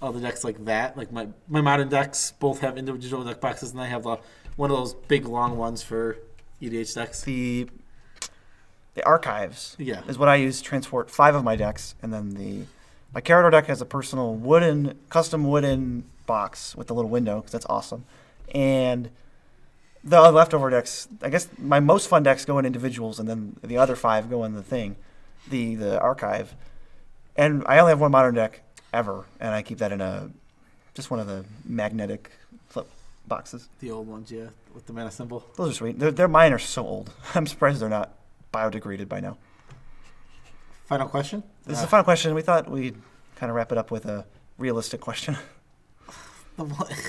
other decks like that. Like my modern decks both have individual deck boxes, and I have one of those big long ones for EDH decks. The archives is what I use to transport 5 of my decks, and then my Carador deck has a personal custom wooden box with a little window because that's awesome. And the leftover decks, I guess my most fun decks go in individuals, and then the other 5 go in the archive. And I only have one modern deck ever, and I keep that in just one of the magnetic flip boxes. The old ones, yeah, with the mana symbol. Those are sweet. Mine are so old. I'm surprised they're not biodegraded by now. Final question? This is the final question. We thought we'd kind of wrap it up with a realistic question.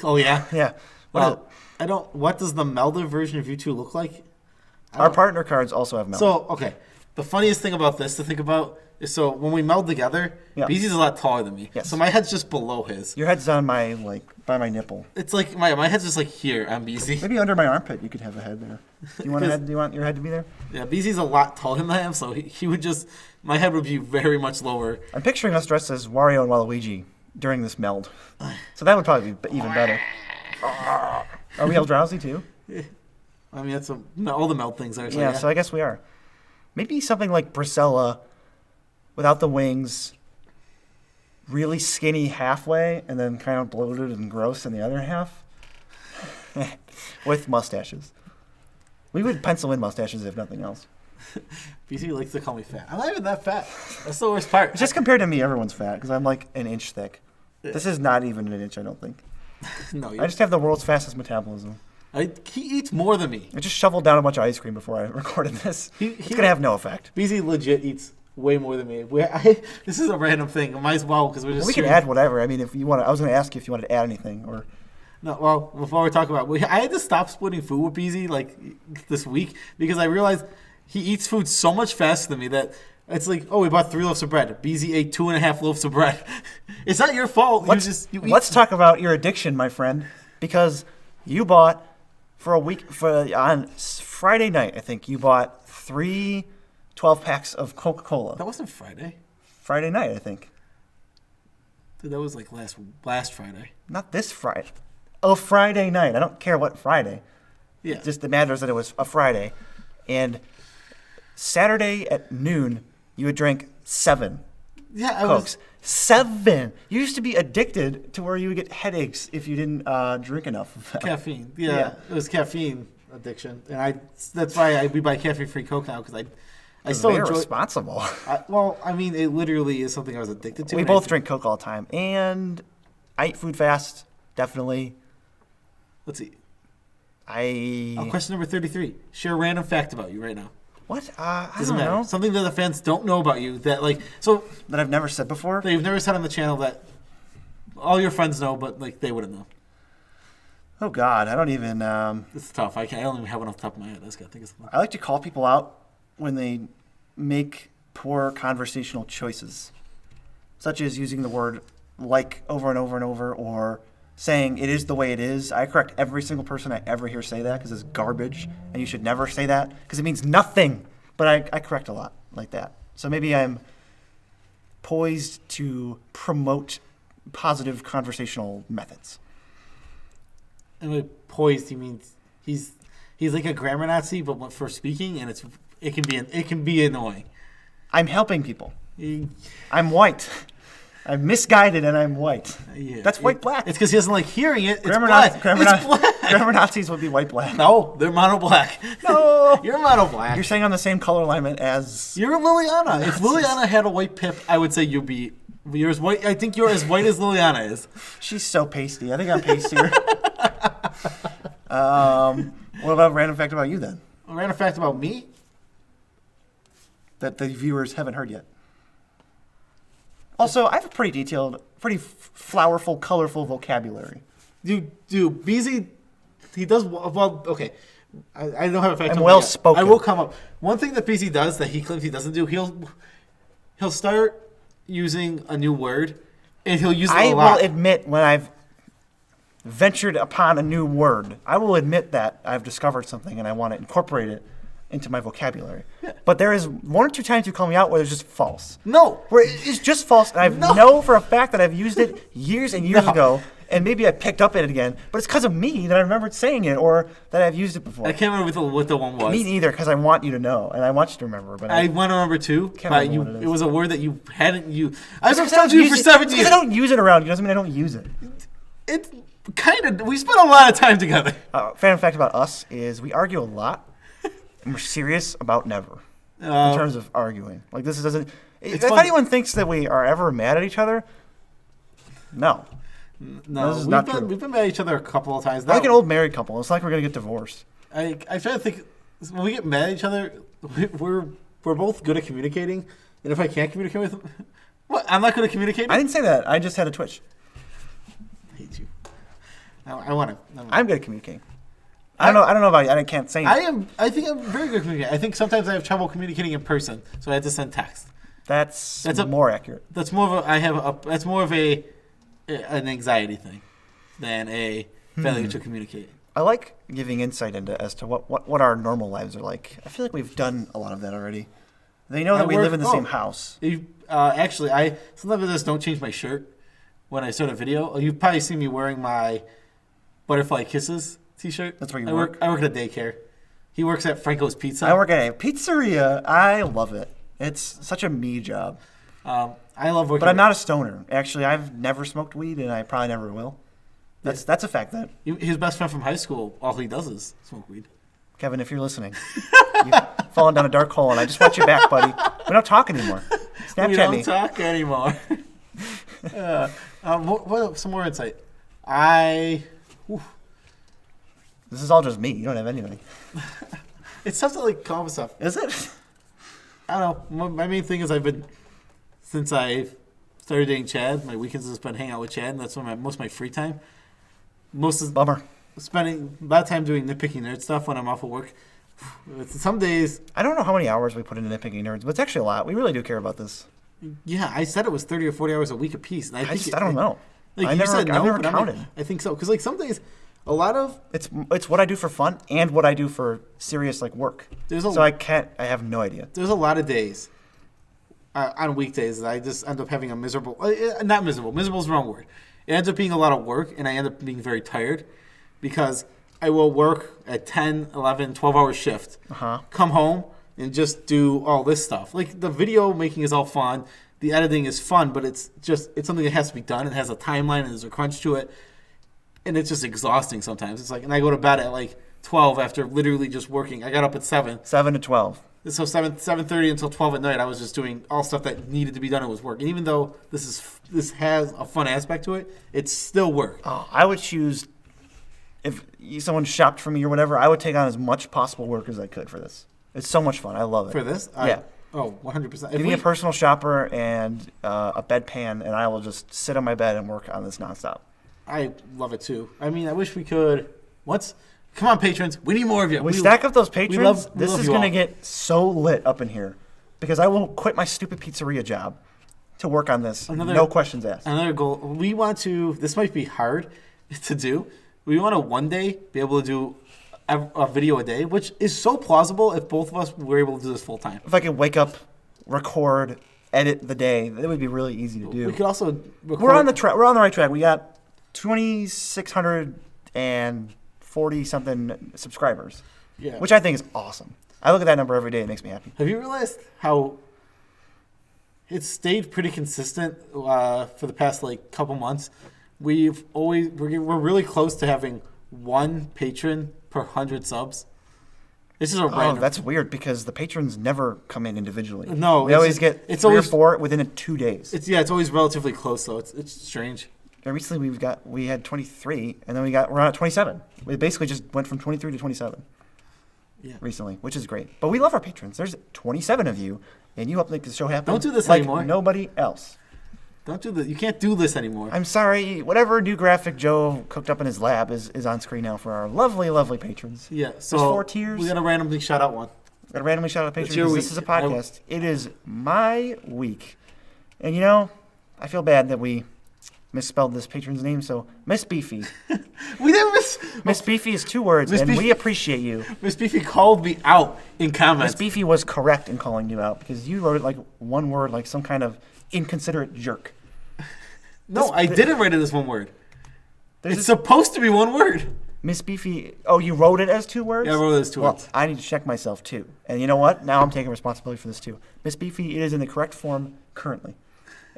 Oh, yeah? Yeah. What does the melded version of you two look like? Our partner cards also have melded. So, okay. The funniest thing about this to think about is when we meld together, BZ's a lot taller than me. Yes. So my head's just below his. Your head's on by my nipple. It's like my head's just here on BZ. Maybe under my armpit you could have a head there. Do you want your head to be there? Yeah, BZ's a lot taller than I am, so he would my head would be very much lower. I'm picturing us dressed as Wario and Waluigi during this meld. So that would probably be even better. Are we all drowsy too? I mean, that's all the meld things are. So so I guess we are. Maybe something like Priscilla without the wings, really skinny halfway, and then kind of bloated and gross in the other half, with mustaches. We would pencil in mustaches if nothing else. BC likes to call me fat. I'm not even that fat. That's the worst part. Just compared to me, everyone's fat because I'm like an inch thick. This is not even an inch, I don't think. No, I just have the world's fastest metabolism. He eats more than me. I just shoveled down a bunch of ice cream before I recorded this. It's going to have no effect. BZ legit eats way more than me. This is a random thing. I might as well because we're just. We can add whatever. I mean, if you want, I was going to ask you if you wanted to add anything or. No, well, before we talk about, I had to stop splitting food with BZ like this week because I realized he eats food so much faster than me that it's like, oh, we bought 3 loaves of bread. BZ ate 2.5 loaves of bread. It's not your fault. Let's talk about your addiction, my friend, because you bought on Friday night, I think you bought 3 12-packs of Coca-Cola. That wasn't Friday. Friday night, I think. Dude, that was like last Friday. Not this Friday. Oh, Friday night. I don't care what Friday. Yeah. It just matters that it was a Friday. And Saturday at noon, you would drink 7 Cokes. 7. You used to be addicted to where you would get headaches if you didn't drink enough of that. Caffeine. Yeah, it was caffeine addiction. And that's why we buy caffeine-free Coke now, because I still very enjoy responsible. It literally is something I was addicted to. We both drink Coke all the time. And I eat food fast, definitely. Let's see. Question number 33. Share a random fact about you right now. What? I Doesn't don't matter. know. Something that the fans don't know about you that that I've never said before. That you've never said on the channel that all your friends know, but like they wouldn't know. Oh God, I don't even. It's tough. I don't even have enough top of my head. I just gotta think of something. I like to call people out when they make poor conversational choices, such as using the word "like" over and over and over, or saying it is the way it is. I correct every single person I ever hear say that because it's garbage, and you should never say that because it means nothing. But I correct a lot like that. So maybe I'm poised to promote positive conversational methods. And by poised, he means he's like a grammar Nazi, but for speaking, and it can be annoying. I'm helping people. I'm white. I'm misguided and I'm white. Yeah. That's white-black. It's because he doesn't like hearing it. Grammar Nazis would be white-black. No, they're mono-black. No. You're mono-black. You're saying on the same color alignment as... You're Liliana. If Liliana had a white pip, I would say you're as white. I think you're as white as Liliana is. She's so pasty. I think I'm pastier. What about a random fact about you then? A random fact about me? That the viewers haven't heard yet. Also, I have a pretty detailed, pretty flowerful, colorful vocabulary. Dude, BZ, he does well. Okay, I don't have a fact. I'm well spoken. I will come up. One thing that BZ does that he claims he doesn't do, he'll start using a new word, and he'll use it a lot. I will admit when I've ventured upon a new word, I will admit that I've discovered something and I want to incorporate it into my vocabulary. Yeah. But there is 1 or 2 times you call me out where it's just false. No. Where it's just false, and I know for a fact that I've used it years and years ago, and maybe I picked up it again, but it's because of me that I remembered saying it or that I've used it before. I can't remember what the one was. Me neither, because I want you to know, and I want you to remember. But I want to remember too, but it was a word that you hadn't used. I've been told you for 7 years. Because I don't use it around you doesn't mean I don't use it. It's kind of, we spent a lot of time together. Fan fact about us is we argue a lot. And we're serious about never in terms of arguing. Like this doesn't. If anyone thinks that we are ever mad at each other, no. This is not true. We've been mad at each other a couple of times. Like an old married couple. It's not like we're gonna get divorced. I try to think when we get mad at each other, we're both good at communicating. And if I can't communicate with them, what? I'm not good at communicating. I didn't say that. I just had a twitch. I hate you. I want to. I'm good at communicating. I don't know about you. I can't say it. I think I'm very good at communicating. I think sometimes I have trouble communicating in person, so I have to send text. That's more accurate. That's more of that's more of an anxiety thing than a failure to communicate. I like giving insight as to what our normal lives are like. I feel like we've done a lot of that already. They know that we live in the same house. Actually, I sometimes I just don't change my shirt when I start a video. You've probably seen me wearing my Butterfly Kisses t-shirt. That's where you work? I work at a daycare. He works at Franco's Pizza. I work at a pizzeria. I love it. It's such a me job. I love working. But I'm not a stoner. Actually, I've never smoked weed, and I probably never will. That's a fact. That his best friend from high school, all he does is smoke weed. Kevin, if you're listening, you've fallen down a dark hole, and I just want you back, buddy. We don't talk anymore. Snapchat me. We don't talk anymore. Some more insight. This is all just me. You don't have anything. It's tough to like calm stuff. Is it? I don't know. My main thing is since I started dating Chad, my weekends has been hanging out with Chad, and that's when most of my free time. most of Bummer. spending a lot of time doing nitpicking nerd stuff when I'm off of work. Some days, I don't know how many hours we put into Nitpicking Nerds, but it's actually a lot. We really do care about this. yeah, I said it was 30 or 40 hours a week a piece. And I don't know. Like I've never counted. I think so. Because like some days, a lot of... It's what I do for fun and what I do for serious like work. I have no idea. There's a lot of days on weekdays that I just end up having a miserable... not miserable. Miserable is the wrong word. It ends up being a lot of work, and I end up being very tired because I will work at 10, 11, 12-hour shift, come home, and just do all this stuff. Like, the video making is all fun. The editing is fun, but it's something that has to be done. It has a timeline, and there's a crunch to it. And it's just exhausting sometimes. It's like, and I go to bed at like 12 after literally just working. I got up at 7. 7 to 12. So 7:30 until 12 at night, I was just doing all stuff that needed to be done. It was work. And even though this has a fun aspect to it, it's still work. Oh, I would choose... If someone shopped for me or whatever, I would take on as much possible work as I could for this. It's so much fun. I love it. For this? Yeah. 100%. Give me a personal shopper and a bedpan, and I will just sit on my bed and work on this nonstop. I love it too. I mean, I wish we could. Come on, patrons. We need more of you. We stack up those patrons. We this love is going to get so lit up in here because I will quit my stupid pizzeria job to work on this. No questions asked. Another goal. We want to, this might be hard to do. We want to one day be able to do a video a day, which is so plausible if both of us were able to do this full time. If I could wake up, record, edit the day, that would be really easy to do. We could also record. We're on the right track. We got 2,640 something subscribers, which I think is awesome. I look at that number every day. It makes me happy. Have you realized how it's stayed pretty consistent for the past like couple months? We're really close to having one patron per 100 subs. This is a random. That's weird because the patrons never come in individually. No, we always get three or four within 2 days. It's always relatively close though. It's strange. Yeah, recently we had 23, and then we're on at 27. We basically just went from 23 to 27. Yeah. Recently, which is great. But we love our patrons. There's 27 of you, and you help make the show happen. Don't do this like anymore. Nobody else. Don't do this. You can't do this anymore. I'm sorry. Whatever new graphic Joe cooked up in his lab is on screen now for our lovely, lovely patrons. Yeah. So there's 4 tiers. We got to randomly shout out one. Got to randomly shout out patrons because this is a podcast. It is my week. And I feel bad that we misspelled this patron's name, so Miss Beefy. We didn't Miss Beefy is 2 words, we appreciate you. Miss Beefy called me out in comments. Miss Beefy was correct in calling you out because you wrote it like one word, like some kind of inconsiderate jerk. No, I didn't write it as one word. It's supposed to be one word. Miss Beefy, you wrote it as 2 words? Yeah, I wrote it as 2 words. I need to check myself too. And you know what? Now I'm taking responsibility for this too. Miss Beefy, it is in the correct form currently.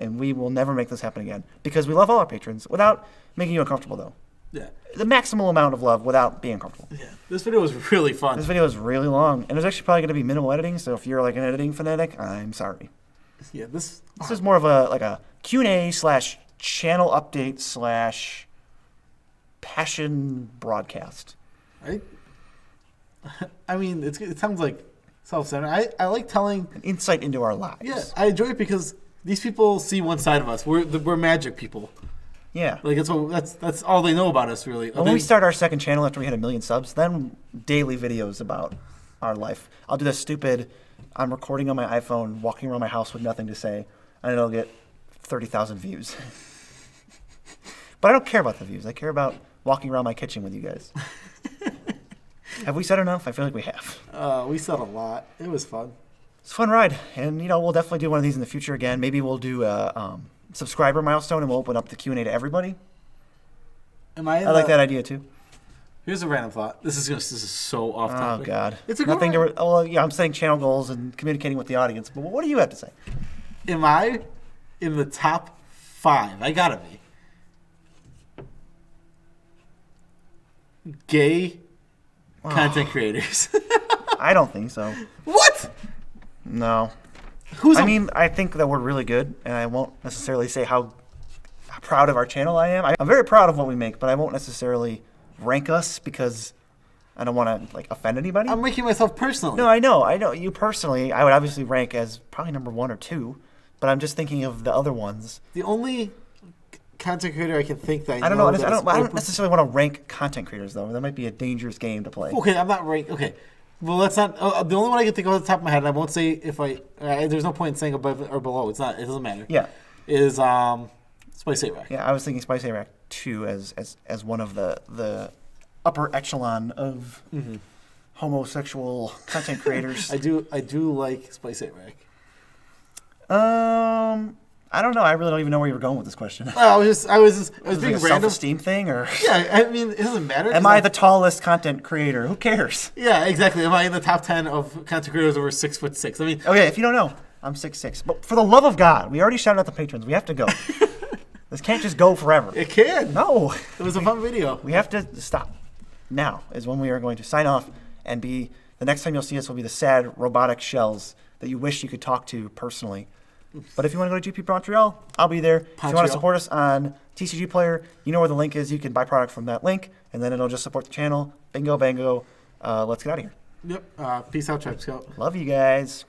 And we will never make this happen again because we love all our patrons without making you uncomfortable, though. Yeah. The maximal amount of love without being uncomfortable. Yeah. This video was really fun. This video was really long. And there's actually probably going to be minimal editing, so if you're like an editing fanatic, I'm sorry. Yeah, this is more of a Q&A / channel update / passion broadcast. I mean, it sounds like self-centered. I like telling... An insight into our lives. Yeah, I enjoy it because... These people see one side of us. We're magic people. Yeah. Like that's all they know about us, really. When we start our second channel after we hit 1 million subs, then daily videos about our life. I'll do this stupid, I'm recording on my iPhone, walking around my house with nothing to say, and it'll get 30,000 views. But I don't care about the views. I care about walking around my kitchen with you guys. Have we said enough? I feel like we have. We said a lot. It was fun. It's a fun ride, and we'll definitely do one of these in the future again. Maybe we'll do a subscriber milestone, and we'll open up the Q&A to everybody. I like that idea too. Here's a random thought. This is so off topic. Oh God, it's a nothing to. Well, yeah, I'm setting channel goals and communicating with the audience. But what do you have to say? Am I in the top 5? I gotta be. Gay content creators. I don't think so. What? No. I think that we're really good, and I won't necessarily say how proud of our channel I am. I'm very proud of what we make, but I won't necessarily rank us because I don't want to offend anybody. I'm ranking myself personally. No, I know. You personally, I would obviously rank as probably number 1 or 2, but I'm just thinking of the other ones. The only content creator I can think that I don't know. I don't necessarily want to rank content creators though. That might be a dangerous game to play. Okay, I'm not rank. Okay, well that's not the only one I can think of off the top of my head. And I won't say if there's no point in saying above or below. It's not. It doesn't matter. Yeah. Is Spice A-Rack. Yeah, I was thinking Spice A-Rack too as one of the upper echelon of homosexual content creators. I do like Spice A-Rack. I don't know. I really don't even know where you were going with this question. Well, I was being like a random. Self-esteem thing, or Yeah, I mean, it doesn't matter. am I the tallest content creator? Who cares? Yeah, exactly. Am I in the top 10 of content creators over 6'6"? I mean, okay, if you don't know, I'm 6'6". But for the love of God, we already shouted out the patrons. We have to go. This can't just go forever. it can. No. It was a fun video. We have to stop. Now is when we are going to sign off and be. The next time you'll see us will be the sad robotic shells that you wish you could talk to personally. But if you want to go to GP Montreal, I'll be there. If you want to support us on TCG Player, you know where the link is. You can buy product from that link, and then it'll just support the channel. Bingo, bango. Let's get out of here. Yep. Peace out, Tribe Scout. Love you guys.